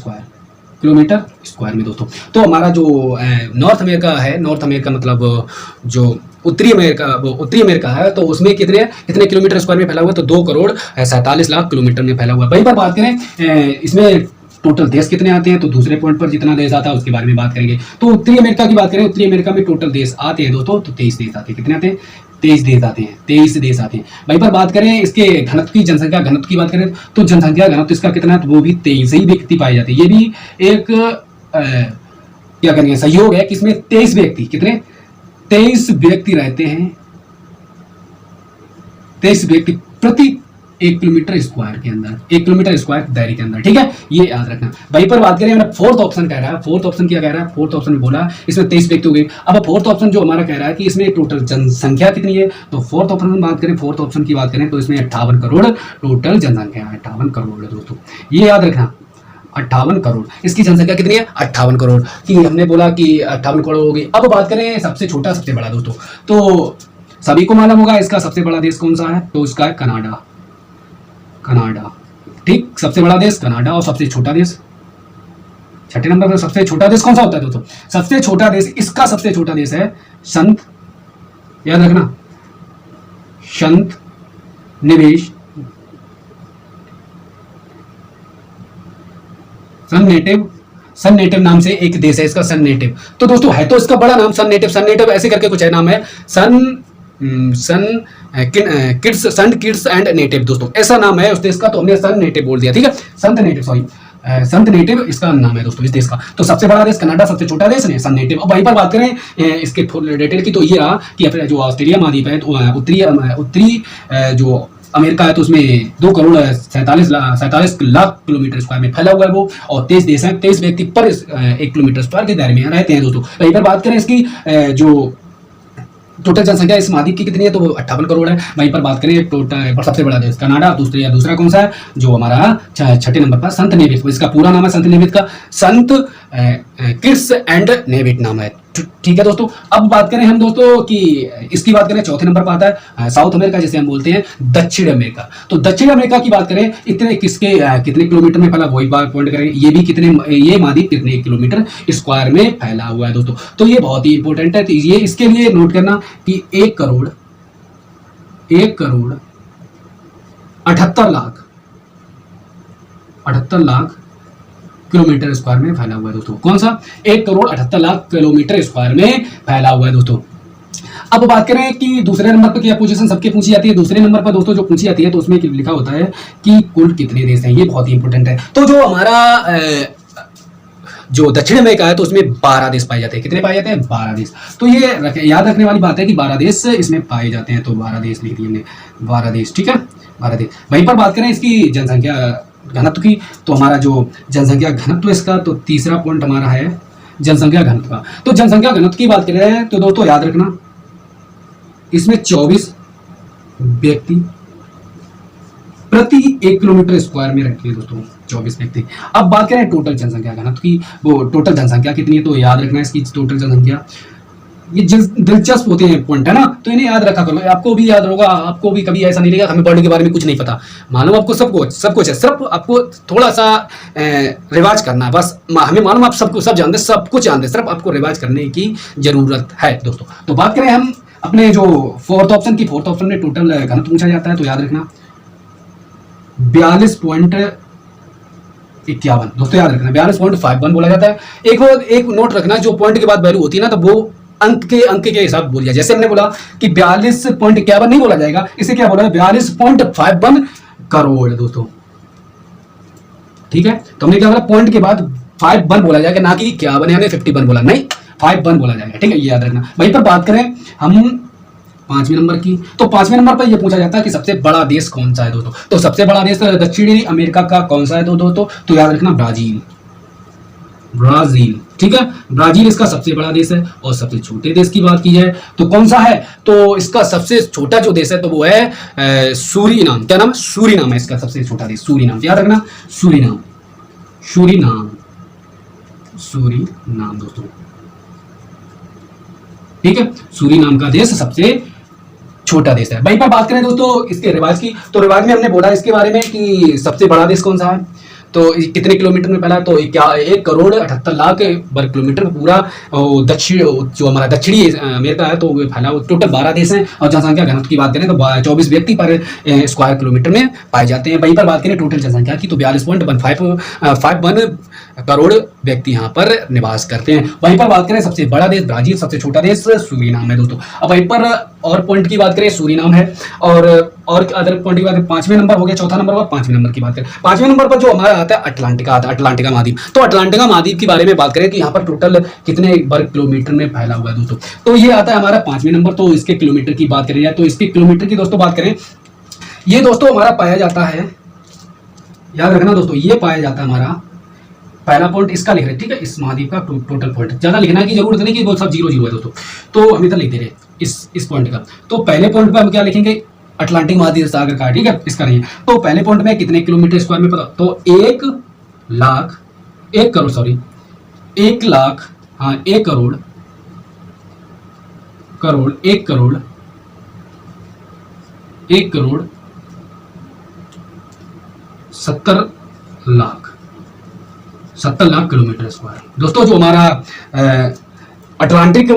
स्क्वायर में दोस्तों। तो हमारा जो नॉर्थ अमेरिका है, नॉर्थ अमेरिका मतलब जो उत्तरी अमेरिका है, तो उसमें कितने किलोमीटर स्क्वायर में फैला हुआ है, तो 2 करोड़ 47 लाख किलोमीटर में फैला हुआ है। वहीं पर बात करें इसमें टोटल देश कितने आते हैं, तो दूसरे पॉइंट पर जितना देश आता है उसके बारे में बात करेंगे। तो उत्तरी अमेरिका की बात करें, उत्तरी अमेरिका में टोटल देश आते हैं दोस्तों, तो 23 देश आते हैं। कितने आते हैं, 23 देश आते हैं। वहीं पर बात करें इसके घनत्व की, जनसंख्या घनत्व की बात करें तो जनसंख्या घनत्व इसका कितना है, तो वो भी 23 ही व्यक्ति पाए जाते हैं। ये भी एक क्या करेंगे सहयोग है कि इसमें 23 व्यक्ति, कितने 23 व्यक्ति रहते हैं, 23 व्यक्ति प्रति 1 किलोमीटर स्क्वायर के अंदर, 1 किलोमीटर स्क्वायर दायरे के अंदर। ठीक है, ये याद रखना। वहीं पर बात करें मैंने फोर्थ ऑप्शन कह रहा है, फोर्थ ऑप्शन क्या कह रहा है, फोर्थ ऑप्शन में बोला इसमें 23 व्यक्ति हो गए। अब फोर्थ ऑप्शन जो हमारा कह रहा है कि इसमें टोटल जनसंख्या कितनी है, तो फोर्थ ऑप्शन में बात करें, फोर्थ ऑप्शन की बात करें तो इसमें 58 करोड़ टोटल जनसंख्या है। 58 करोड़ दोस्तों, ये याद रखना 58 करोड़। इसकी जनसंख्या कितनी है, 58 करोड़ की हमने बोला कि 58 करोड़ हो गई। अब बात करें सबसे छोटा सबसे बड़ा दोस्तों, तो सभी को मालूम होगा इसका सबसे बड़ा देश कौन सा है, तो इसका है कनाडा। ठीक, सबसे बड़ा देश कनाडा और सबसे छोटा देश, छठे नंबर पर सबसे छोटा देश कौन सा होता है दोस्तों, सबसे छोटा देश, इसका सबसे छोटा देश है संत, याद रखना संत निवेश सन नेटिव नाम से एक देश है इसका, सन नेटिव। तो दोस्तों है तो इसका बड़ा नाम सन नेटिव ऐसे करके कुछ है नाम है, सन किड्स एंड नेटिव दोस्तों, ऐसा नाम है उस देश का, तो हमने सन नेटिव बोल दिया। ठीक है, संत नेटिव इसका नाम है दोस्तों इस देश का। तो सबसे बड़ा देश कनाडा, सबसे छोटा देश ने सन नेटिव। अब वहीं पर बात करें इसके फुल डिटेल की, तो ये रहा कि अपने जो ऑस्ट्रेलिया महाद्वीप है, तो उत्तरी जो अमेरिका है, तो उसमें 2 करोड़ 47 लाख किलोमीटर स्क्वायर में फैला हुआ है वो, और 23 देश हैं, 23 व्यक्ति पर 1 किलोमीटर स्क्वायर के दायरे में रहते हैं दोस्तों। वहीं पर बात करें इसकी जो टोटल जनसंख्या इस महाद्वीप की कितनी है, तो वो 58 करोड़ है। वहीं पर बात करें टोटल सबसे बड़ा देश कनाडा, दूसरा कौन सा है, जो हमारा छठे नंबर पर संत नेविट, इसका पूरा नाम है संत नेविट का, संत किड्स एंड नेविट नाम है। ठीक है दोस्तों, अब बात करें हम दोस्तों कि इसकी बात करें चौथे नंबर पर आता है साउथ अमेरिका, जिसे हम बोलते हैं दक्षिण अमेरिका। तो दक्षिण अमेरिका की बात करें कितने किलोमीटर में फैला, वही बात पॉइंट करेंगे, ये महाद्वीप कितने किलोमीटर स्क्वायर में फैला हुआ है दोस्तों। तो ये बहुत ही इंपॉर्टेंट है, तो ये इसके लिए नोट करना कि 1 करोड़ 78 लाख किलोमीटर स्क्वायर में फैला हुआ है दोस्तों। कौन सा? 1,78,00,000 किलोमीटर स्क्वायर में फैला हुआ है दोस्तों। अब बात करें कि दूसरे नंबर पर क्या पोजीशन सबके पूछी जाती है। दूसरे नंबर पर दोस्तों जो पूछी जाती है तो उसमें लिखा होता है कि कुल कितने देश हैं। ये बहुत ही इंपॉर्टेंट है। तो जो हमारा जो दक्षिण अमेरिका है तो उसमें 12 देश पाए जाते हैं। कितने पाए जाते हैं? 12 देश। तो ये याद रखने वाली बात है कि 12 देश इसमें पाए जाते हैं। तो 12 देश लिख दिए हमने, 12 देश। ठीक है, 12 देश। वहीं पर बात करें इसकी जनसंख्या घनत्व की, तो हमारा जो जनसंख्या घनत्व इसका, तो तीसरा पॉइंट हमारा है जनसंख्या घनत्व का। तो जनसंख्या घनत्व की बात कर रहे हैं तो दोस्तों याद रखना, इसमें 24 व्यक्ति प्रति 1 किलोमीटर स्क्वायर में रखते हैं दोस्तों, 24 व्यक्ति। अब बात करें टोटल जनसंख्या घनत्व की, वो टोटल जनसंख्या कितनी है तो याद रखना इसकी टोटल जनसंख्या। ये दिलचस्प होते हैं पॉइंट, है ना, तो इन्हें याद रखा करो। आपको भी याद होगा, आपको भी कभी ऐसा नहीं लगेगा हमें वर्ल्ड के बारे में कुछ नहीं पता। मालूम आपको सब कुछ है, सिर्फ आपको थोड़ा सा रिवाज करना है बस। हमें मालूम आप सबको सब जानते, सब कुछ जानते, सिर्फ आपको रिवाज करने की जरूरत है दोस्तों। तो बात करें हम अपने जो फोर्थ ऑप्शन की, फोर्थ ऑप्शन में टोटल घनत्व पूछा जाता है तो याद रखना 42.51 दोस्तों। याद रखना 42.51 बोला जाता है। एक नोट रखना, जो पॉइंट के बाद वैल्यू होती है ना तो वो अंक के हिसाब बोल जाए। जैसे हमने बोला कि 42.51 नहीं बोला जाएगा, इसे क्या बोला है? 42.51 करोड़ दोस्तों। ठीक है, तो हमने क्या बोला? पॉइंट के बाद 51 बोला जाएगा, ना कि 51 हमने 51 बोला, नहीं 51 बोला जाएगा। ठीक है, ये याद रखना। वहीं पर बात करें हम 5वें नंबर की, तो 5वें नंबर पर यह पूछा जाता है कि सबसे बड़ा देश कौन सा है दोस्तों। तो सबसे बड़ा देश दक्षिणी अमेरिका का कौन सा है दोस्तों? तो याद रखना ब्राजील। ठीक है, ब्राजील इसका सबसे बड़ा देश है। और सबसे छोटे देश की बात की जाए तो कौन सा है? तो इसका सबसे छोटा जो देश है तो वो है सूरीनाम। क्या नाम है? सूरीनाम है इसका सबसे छोटा देश, सूरीनाम। याद रखना, सूरीनाम दोस्तों। ठीक है, सूरीनाम का देश सबसे छोटा देश है। वहीं पर बात करें दोस्तों इसके रिवाज की, तो रिवाज में हमने बोला इसके बारे में कि सबसे बड़ा देश कौन सा है, तो कितने किलोमीटर में फैला है? तो 1,78,00,000 वर्ग किलोमीटर पूरा दक्षिण जो हमारा दक्षिणी अमेरिका है तो वो फैला हुआ। टोटल 12 देश हैं। और जनसंख्या घनत्व की बात करें तो 24 व्यक्ति पर स्क्वायर किलोमीटर में पाए जाते हैं। वहीं पर बात करें टोटल जनसंख्या की तो 42.51 करोड़ व्यक्ति यहाँ पर निवास करते हैं। वहीं पर बात करें सबसे बड़ा देश ब्राजील, सबसे छोटा देश सूरीनाम है दोस्तों। अब वहीं पर और पॉइंट की बात करें, सूरीनाम है और अदर पॉइंट की बात करें, 5वें नंबर हो गया, चौथा नंबर और 5वें नंबर की बात करें। 5वें नंबर पर जो हमारा आता है अटलांटिका आता है, अटलांटिका महाद्वीप। तो अटलांटिका महाद्वीप के बारे में बात करें कि यहाँ पर टोटल कितने वर्ग किलोमीटर में फैला हुआ है दोस्तों, तो ये आता है हमारा 5वें नंबर। तो इसके किलोमीटर की बात करें तो इसके किलोमीटर की दोस्तों बात करें, ये दोस्तों हमारा पाया जाता है, याद रखना दोस्तों, ये पाया जाता है हमारा पहला पॉइंट इसका लिख रहे हैं। ठीक है, इस महाद्वीप का टोटल पॉइंट ज्यादा लिखना की जरूरत नहीं कि वो सब 0 है दोस्तों, तो हम इधर लिख दे रहे इस पॉइंट का। तो पहले पॉइंट पर हम क्या लिखेंगे? अटलांटिक महाद्वीप सागर का। ठीक है, इसका नहीं है। तो पहले पॉइंट में कितने किलोमीटर स्क्वायर में पता, तो 1 करोड़ 70 लाख किलोमीटर स्क्वायर दोस्तों। जो हमारा अटलांटिका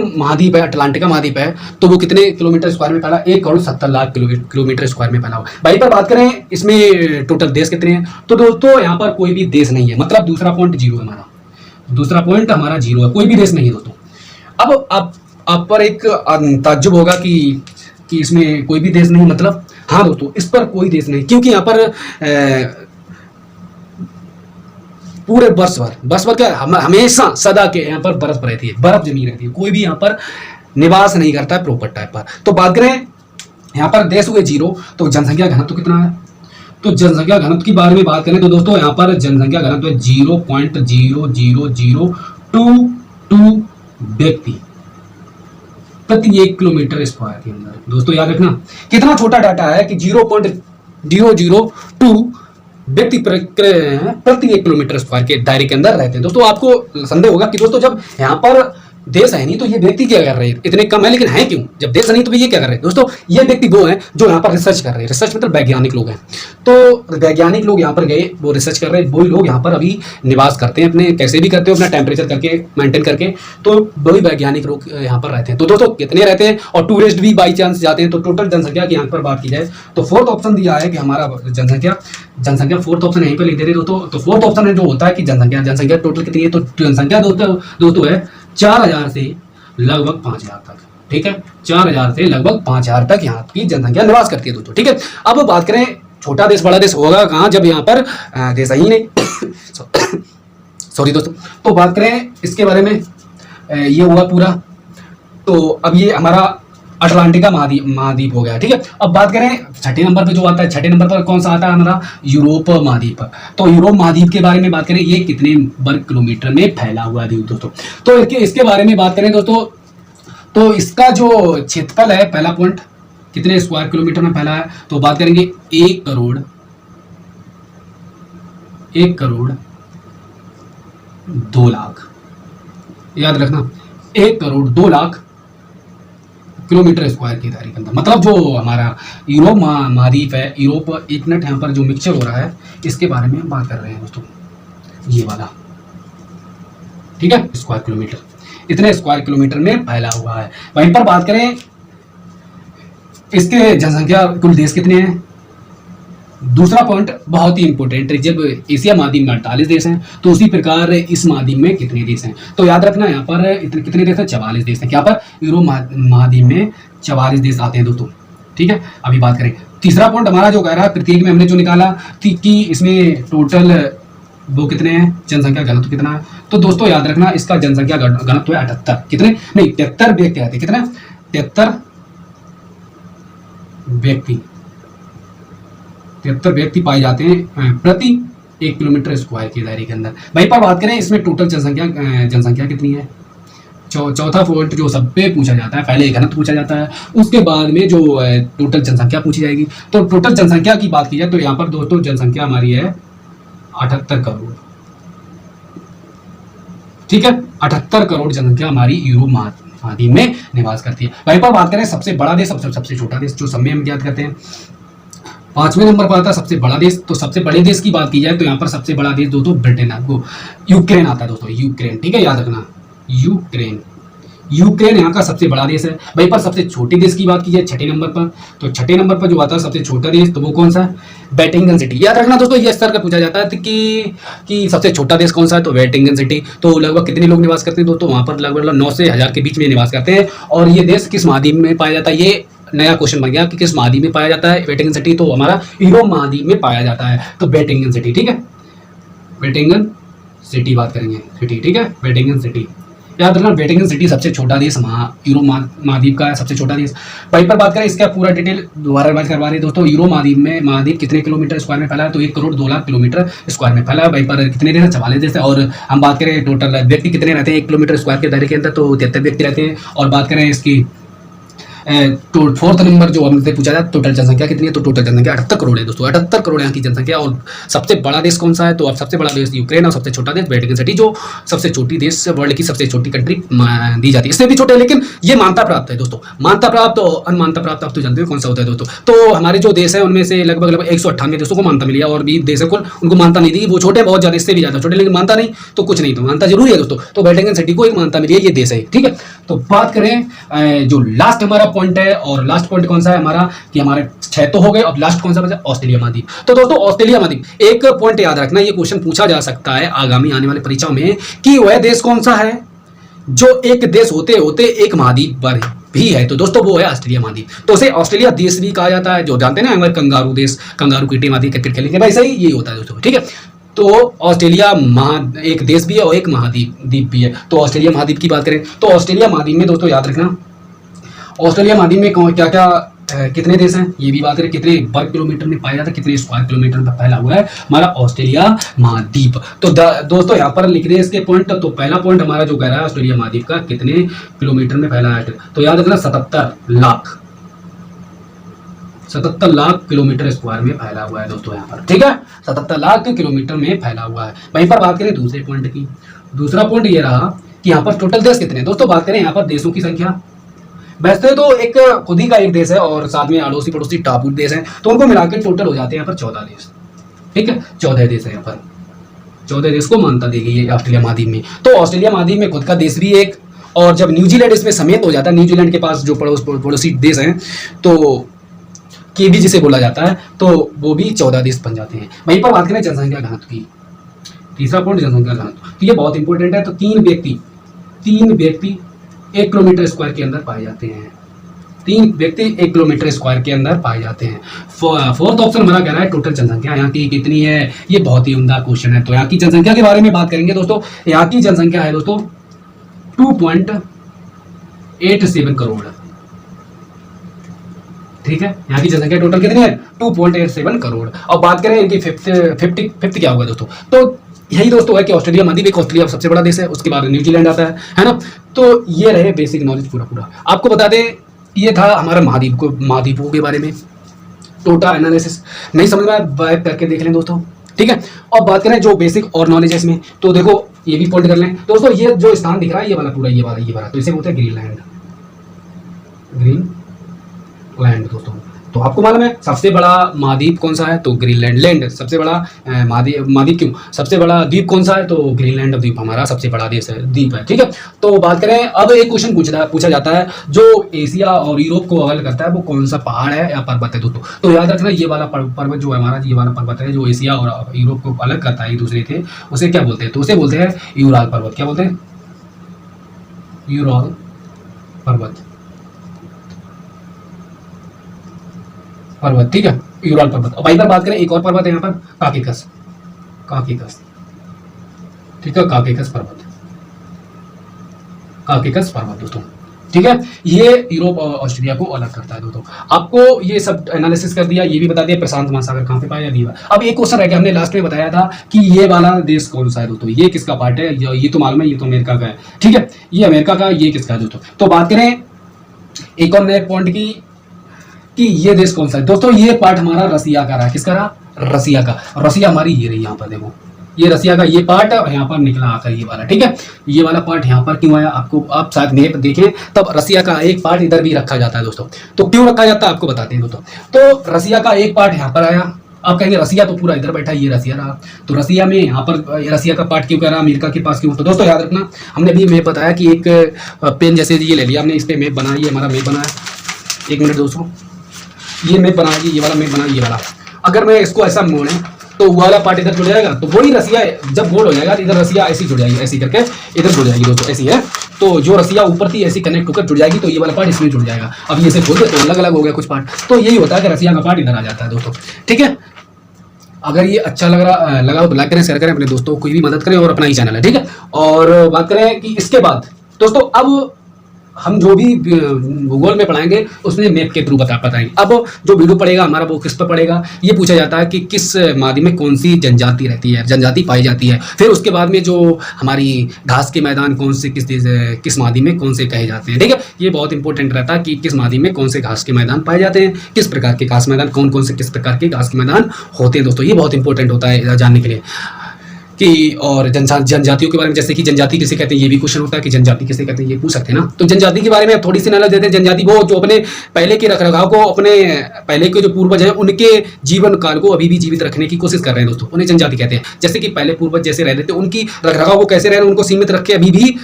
महाद्वीप है तो वो कितने किलोमीटर स्क्वायर में फैला? 1,70,00,000 किलोमीटर स्क्वायर में फैला हुआ। वहीं पर बात करें इसमें टोटल देश कितने हैं, तो दोस्तों यहाँ पर कोई भी देश नहीं है, मतलब दूसरा पॉइंट 0 है हमारा, दूसरा पॉइंट हमारा 0 है, कोई भी देश नहीं है दोस्तों। अब आप पर एक ताज्जुब होगा कि इसमें कोई भी देश नहीं, मतलब हाँ दोस्तों, इस पर कोई देश नहीं, क्योंकि यहाँ पर पूरे वर्ष भर क्या हमेशा सदा के यहाँ पर बर्फ रहती है, बर्फ जमी रहती है, कोई भी यहाँ पर निवास नहीं करता है प्रॉपर टाइप पर। तो बात करें यहाँ पर देश हुए 0, तो जनसंख्या घनत्व कितना है? तो जनसंख्या घनत्व की बारे में बात करें तो दोस्तों यहाँ पर जनसंख्या घनत्व 0.00022 व्यक्ति प्रति 1 किलोमीटर स्क्वायर के अंदर। दोस्तों याद रखना कितना छोटा डाटा है कि 0.002 व्यक्ति प्रति 1 किलोमीटर स्क्वायर के दायरे के अंदर रहते हैं। दोस्तों आपको संदेह होगा कि दोस्तों जब यहाँ पर देश है नहीं तो ये व्यक्ति क्या कर रहे हैं, इतने कम है लेकिन है क्यों? जब देश नहीं तो ये क्या कर रहे हैं दोस्तों? ये व्यक्ति वो हैं जो यहाँ पर रिसर्च कर रहे हैं। रिसर्च मतलब वैज्ञानिक लोग हैं। तो वैज्ञानिक लोग यहाँ पर गए, वो रिसर्च कर रहे हैं, वही लोग यहाँ पर अभी निवास करते हैं, अपने कैसे भी करते हो अपना टेम्परेचर करके मेंटेन करके, तो वही वैज्ञानिक लोग यहाँ पर रहते हैं। तो दोस्तों कितने रहते हैं और टूरिस्ट भी बाई चांस जाते हैं। तो टोटल जनसंख्या की यहाँ पर बात की जाए तो फोर्थ ऑप्शन दिया है कि हमारा जनसंख्या फोर्थ ऑप्शन यहीं पर लिख दे रहे दोस्तों। तो फोर्थ ऑप्शन में जो होता है कि जनसंख्या टोटल कितनी है, तो जनसंख्या दोस्तों है 4000 से लगभग 5000 तक। ठीक है, 4000 से लगभग 5000 तक यहाँ की जनसंख्या निवास करती है दोस्तों। ठीक है, अब बात करें छोटा देश बड़ा देश होगा कहाँ, जब यहाँ पर देश ही नहीं सॉरी दोस्तों। तो बात करें इसके बारे में, ये हुआ पूरा। तो अब ये हमारा अटलांटिका महाद्वीप हो गया। ठीक है, अब बात करें छठे नंबर पे जो आता है, छठे नंबर पर कौन सा आता है हमारा, यूरोप महाद्वीप। तो यूरोप महाद्वीप के बारे में बात करें, ये कितने वर्ग किलोमीटर में फैला हुआ है दोस्तों। तो इसके बारे में बात करें दोस्तों, तो इसका जो क्षेत्रफल है, पहला पॉइंट कितने स्क्वायर किलोमीटर में फैला है, तो बात करेंगे 1 करोड़ 2 लाख। याद रखना 1 करोड़ 2 लाख किलोमीटर स्क्वायर की दायरे के अंदर। मतलब जो हमारा यूरोप महाद्वीप है, यूरोप, एक मिनट यहाँ पर जो मिक्सचर हो रहा है इसके बारे में हम बात कर रहे हैं दोस्तों, ये वाला। ठीक है, स्क्वायर किलोमीटर, इतने स्क्वायर किलोमीटर में फैला हुआ है। वहीं पर बात करें इसके जनसंख्या कुल देश कितने हैं, दूसरा पॉइंट बहुत ही इंपॉर्टेंट है। जब एशिया महाद्वीप में 48 देश हैं तो उसी प्रकार इस महाद्वीप में कितने देश हैं, तो याद रखना यहाँ पर कितने देश हैं, 44 देश हैं। क्या पर यूरोप महाद्वीप में 44 देश आते हैं दोस्तों। ठीक है, अभी बात करें तीसरा पॉइंट हमारा जो कह रहा है, प्रत्येक में हमने जो निकाला कि इसमें टोटल वो कितने हैं, जनसंख्या घनत्व कितना है। तो दोस्तों याद रखना इसका जनसंख्या घनत्व है 78, कितने नहीं 73 व्यक्ति आते हैं, कितने 73 व्यक्ति पाए जाते हैं प्रति 1 किलोमीटर स्क्वायर के दायरे के अंदर। वहीं पर बात करें इसमें टोटल जनसंख्या कितनी है, चौथा पॉइंट जो सब पे पूछा जाता है, पहले घनत्व पूछा जाता है, उसके बाद में जो टोटल जनसंख्या पूछी जाएगी। तो टोटल जनसंख्या की बात की जाए तो यहाँ पर दोस्तों जनसंख्या हमारी है 78 करोड़। ठीक है, 78 करोड़ जनसंख्या हमारी यूरोप महाद्वीप में निवास करती है। वहीं पर बात करें सबसे बड़ा देश, सबसे छोटा देश, जो समय हम ज्ञात करते हैं, 5वें नंबर पर आता है सबसे बड़ा देश। तो सबसे बड़े देश की बात की जाए तो यहाँ पर सबसे बड़ा देश दोस्तों ब्रिटेन, आपको यूक्रेन आता है दोस्तों, यूक्रेन। ठीक है, याद रखना यूक्रेन यहाँ का सबसे बड़ा देश है। वहीं पर सबसे छोटे देश की बात की जाए छठे नंबर पर, तो छठे नंबर पर जो आता है सबसे छोटा देश, तो वो कौन सा है, वेटिंगन सिटी। याद रखना दोस्तों, ये स्तर का पूछा जाता है कि सबसे छोटा देश कौन सा है, तो वेटिंगन सिटी। तो लगभग कितने लोग निवास करते हैं दोस्तों, वहाँ पर लगभग 9 से 1000 के बीच में निवास करते हैं। और ये देश किस महाद्वीप में पाया जाता है, ये नया क्वेश्चन बन गया कि किस महाद्वीप में पाया जाता है वेटिंगन सिटी, तो हमारा यूरोप महाद्वीप में पाया जाता है, तो वेटिंगन सिटी। ठीक है, वेटिंगन सिटी बात करेंगे, सिटी। ठीक है, वेटिंगन सिटी याद रखना। वेटिंगन सिटी सबसे छोटा देश यूरोप महाद्वीप का है, सबसे छोटा देश। वहीं पर बात करें इसका पूरा डिटेल दोबारा रिवाइज करवा रहे हैं दोस्तों। यूरोप महाद्वीप कितने किलोमीटर स्क्वायर में फैला है, तो 1 करोड़ 2 लाख किलोमीटर स्क्वायर में फैला है। वहीं पर कितने देश है, 44 देश है। और हम बात करें टोटल व्यक्ति कितने रहते हैं 1 किलोमीटर स्क्वायर के दायरे के अंदर, तो 73 व्यक्ति रहते हैं। और बात करें इसकी तो फोर्थ नंबर जो हमसे पूछा जाए टोटल जनसंख्या कितनी है, तो टोटल जनसंख्या 78 करोड़ है दोस्तों, 78 करोड़ यहाँ की जनसंख्या। और सबसे बड़ा देश कौन सा है, तो अब सबसे बड़ा देश यूक्रेन और सबसे छोटा देश वेटिकन सिटी, जो सबसे छोटी देश, वर्ल्ड की सबसे छोटी कंट्री दी जाती है। इससे भी छोटे लेकिन ये मान्यता प्राप्त है दोस्तों। मान्यता प्राप्त और अनमान्यता प्राप्त आप तो जानते हो कौन सा होता है दोस्तों। तो हमारे जो देश है उनमें से लगभग 198 देशों को मान्यता मिली है, और भी देश है उनको मान्यता नहीं दी, वो छोटे बहुत ज्यादा, इससे भी ज्यादा छोटे, लेकिन मानता नहीं तो कुछ नहीं, तो मानता जरूरी है दोस्तों। तो वेटिकन सिटी को एक मान्यता मिली है, ये देश है। ठीक है, तो बात करें जो लास्ट हमारा पॉइंट है, और लास्ट पॉइंट कौन सा है हमारा, कि हमारे 6 तो हो गए, अब लास्ट कौन सा बचा, ऑस्ट्रेलिया महाद्वीप। तो दोस्तों ऑस्ट्रेलिया महाद्वीप, एक पॉइंट याद रखना, ये क्वेश्चन पूछा जा सकता है आगामी आने वाले परीक्षाओं में, कि वह देश कौन सा है जो एक देश होते होते एक महाद्वीप पर भी है, तो दोस्तों वो है ऑस्ट्रेलिया महाद्वीप। तो उसे ऑस्ट्रेलिया देश भी कहा जाता है, जो जानते हैं ना हमारे कंगारू देश, कंगारू की टीम आती है क्रिकेट खेलने के, भाई सही यही होता है दोस्तों। ठीक है, तो ऑस्ट्रेलिया एक देश भी है और एक महाद्वीप भी है। तो ऑस्ट्रेलिया महाद्वीप की बात करें तो ऑस्ट्रेलिया महाद्वीप में दोस्तों याद रखना, ऑस्ट्रेलिया महाद्वीप में क्या क्या कितने देश हैं, ये भी बात करें, कितने वर्ग किलोमीटर में पाया जाता है, कितने स्क्वायर किलोमीटर में फैला हुआ है हमारा ऑस्ट्रेलिया महाद्वीप। तो दोस्तों यहाँ पर लिख रहे हैं इसके पॉइंट। तो पहला पॉइंट हमारा जो कह रहा है ऑस्ट्रेलिया महाद्वीप का कितने किलोमीटर में फैला है, तो याद रखना 77 लाख किलोमीटर स्क्वायर में फैला हुआ है दोस्तों यहाँ पर। ठीक है, 77 लाख किलोमीटर में फैला हुआ है। वहीं पर बात करें दूसरे पॉइंट की, दूसरा पॉइंट ये रहा कि यहाँ पर टोटल देश कितने हैं। दोस्तों बात करें यहाँ पर देशों की संख्या, वैसे तो एक खुद ही का एक देश है और साथ में अड़ोसी पड़ोसी टापू देश हैं, तो उनको मिला के टोटल हो जाते हैं यहाँ पर 14 देश। ठीक है, 14 देश है यहाँ पर, 14 देश को मान्यता दी गई है ऑस्ट्रेलिया महाद्वीप में। तो ऑस्ट्रेलिया महाद्वीप में खुद का देश भी एक, और जब न्यूजीलैंड इसमें समेत हो जाता है, न्यूजीलैंड के पास जो पड़ोसी देश हैं तो के भी जिसे बोला जाता है, तो वो भी 14 देश बन जाते हैं। वहीं पर बात करें जनसंख्या घनत्व की, तीसरा पॉइंट जनसंख्या घनत्व, तो ये बहुत इंपॉर्टेंट है। तो 3 व्यक्ति 1 किलोमीटर स्क्वायर के अंदर पाए जाते हैं, 3 व्यक्ति 1 किलोमीटर स्क्वायर के अंदर पाए जाते हैं। फोर्थ ऑप्शन हमारा कह रहा है टोटल जनसंख्या यहाँ की कितनी है, ये बहुत ही उम्दा क्वेश्चन है। तो यहाँ की जनसंख्या के बारे में बात करेंगे दोस्तों। यहाँ की जनसंख्या है दोस्तों 2.87 करोड़। ठीक है, यहाँ की जनसंख्या टोटल कितनी है, 2.87 करोड़। और बात करें इनकी फिफ्थ क्या होगा दोस्तों, तो यही दोस्तों है कि ऑस्ट्रेलिया महाद्वीप एक, ऑस्ट्रेलिया सबसे बड़ा देश है, उसके बाद न्यूजीलैंड आता है ना। तो ये रहे बेसिक नॉलेज पूरा। आपको बता दें ये था हमारा महाद्वीपों के बारे में टोटल एनालिसिस। नहीं समझ में आया बैक करके देख लें दोस्तों। ठीक है, और बात करें जो बेसिक और नॉलेज है इसमें, तो देखो ये भी पॉइंट कर लें दोस्तों। ये जो स्थान दिख रहा है ये वाला पूरा, ये वाला तो इसे बोलते हैं ग्रीनलैंड दोस्तों। तो आपको मालूम है सबसे बड़ा महाद्वीप कौन सा है, तो ग्रीनलैंड। सबसे बड़ा महाद्वीप क्यों, सबसे बड़ा द्वीप कौन सा है, तो ग्रीनलैंड द्वीप हमारा सबसे बड़ा देश है, द्वीप है। ठीक है, तो बात करें अब एक क्वेश्चन पूछा जाता है, जो एशिया और यूरोप को अलग करता है वो कौन सा पहाड़ है या पर्वत है दोस्तों। तो याद रखना ये वाला पर्वत जो है हमारा, ये वाला पर्वत है जो एशिया और यूरोप को अलग करता है एक दूसरे से, उसे क्या बोलते हैं, तो उसे बोलते हैं यूराल पर्वत। क्या बोलते हैं, यूराल पर्वत। ठीक है, यूराल पर्वत। और वहीं पर बात करें एक और पर्वत है यहाँ पर, काकेकस। ठीक है, काकेकस पर्वत दोस्तों। ठीक है, ये यूरोप और ऑस्ट्रेलिया को अलग करता है दोस्तों। आपको ये सब एनालिसिस कर दिया, ये भी बता दिया प्रशांत महासागर कहाँ पे पाया दिया। अब एक क्वेश्चन है कि हमने लास्ट में बताया था कि ये वाला देश कौन सा है दोस्तों, ये किसका पार्ट है, ये तो मालूम है, ये तो अमेरिका का है। ठीक है, ये अमेरिका का, ये किसका है दोस्तों। तो बात करें एक और नए पॉइंट की कि ये देश कौन सा है दोस्तों, ये पार्ट हमारा रसिया का रहा। किसका रहा, रसिया का। रसिया हमारी ये रही, यहाँ पर देखो ये रसिया का ये पार्ट है और यहाँ पर निकला आकर ये वाला। ठीक है, ये वाला पार्ट यहाँ पर क्यों आया, आपको आप शायद मैप देखें तब रसिया का एक पार्ट इधर भी रखा जाता है दोस्तों। तो क्यों रखा जाता है आपको बताते हैं दोस्तों। तो रसिया का एक पार्ट यहाँ पर आया, आप कहेंगे रसिया तो पूरा इधर बैठा है, ये रसिया रहा, तो रसिया में यहाँ पर रसिया का पार्ट क्यों कर रहा, अमेरिका के पास क्यों। तो दोस्तों याद रखना, हमने अभी मैप बताया कि एक पेन जैसे ये ले लिया हमने, इस पर मैप बनाया, ये हमारा मैप बना है। 1 मिनट दोस्तों, ये मैप बना, ये वाला मैप बना, ये वाला। अगर मैं इसको ऐसा मोड़े तो वो वाला पार्ट इधर जुड़ जाएगा, तो वही रसिया जब गोल हो जाएगा इधर रसिया ऐसी जुड़ जाएगी, ऐसी करके इधर जुड़ जाएगी दोस्तों, ऐसी है। तो जो रसिया ऊपर थी ऐसी कनेक्ट होकर जुड़ जाएगी, तो ये वाला पार्ट इसमें जुड़ जाएगा। अब ये से खोल दे तो अलग अलग हो गया कुछ पार्ट, तो यही होता है कि रसिया का पार्ट इधर आ जाता है दोस्तों। ठीक है, अगर ये अच्छा लगा तो लाइक करें, शेयर करें, अपने दोस्तों को भी मदद करें, और अपना ही चैनल है। ठीक है, और बात करें कि इसके बाद दोस्तों अब हम जो भी भूगोल में पढ़ाएंगे उसमें मैप के थ्रू बताएंगे। अब जो वीडियो पड़ेगा हमारा वो किस पर पड़ेगा, ये पूछा जाता है कि किस महाद्वीप में कौन सी जनजाति रहती है, जनजाति पाई जाती है। फिर उसके बाद में जो हमारी घास के मैदान कौन से किस महाद्वीप में कौन से कहे जाते हैं। ठीक है, ये बहुत इंपॉर्टेंट रहता है कि किस महाद्वीप में कौन से घास के मैदान पाए जाते हैं, किस प्रकार के घास मैदान, कौन से किस प्रकार के घास के मैदान होते हैं दोस्तों। ये बहुत इंपॉर्टेंट होता है जानने के लिए कि, और जनजातियों के बारे में, जैसे कि जनजाति किसे कहते हैं, ये भी क्वेश्चन होता है कि जनजाति किसे कहते हैं, ये पूछ सकते हैं ना। तो जनजाति के बारे में थोड़ी सी नॉलेज देते हैं। जनजाति वो जो अपने पहले के रखरखाव को, अपने पहले के जो पूर्वज हैं उनके जीवन काल को अभी भी जीवित रखने की कोशिश कर रहे हैं दोस्तों, उन्हें जनजाति कहते हैं। जैसे कि पहले पूर्वज जैसे रहते थे उनकी रखरखाव को कैसे रह रहे हैं, उनको सीमित रख के अभी भी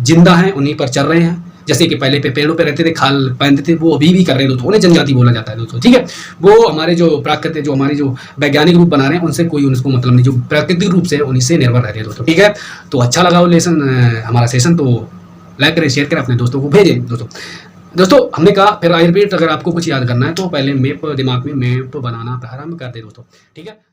जिंदा हैं, उन्हीं पर चल रहे हैं। जैसे कि पहले पेड़ों पे रहते थे, खाल पहनते थे, वो अभी भी कर रहे हैं दोस्तों, उन्हें जनजाति बोला जाता है दोस्तों। ठीक है, वो हमारे जो प्राकृतिक, जो हमारे जो वैज्ञानिक रूप बना रहे हैं उनसे कोई उनको मतलब नहीं, जो प्राकृतिक रूप से उन्हीं से निर्भर रहते हैं दोस्तों। ठीक है, तो अच्छा लगा वो लेसन, हमारा सेशन, तो लाइक करें, शेयर करें, अपने दोस्तों को भेजें दोस्तों। हमने कहा फिर आई रिपीट, अगर आपको कुछ याद करना है तो पहले मैप दिमाग में मैप बनाना प्रारंभ कर दे दोस्तों। ठीक है।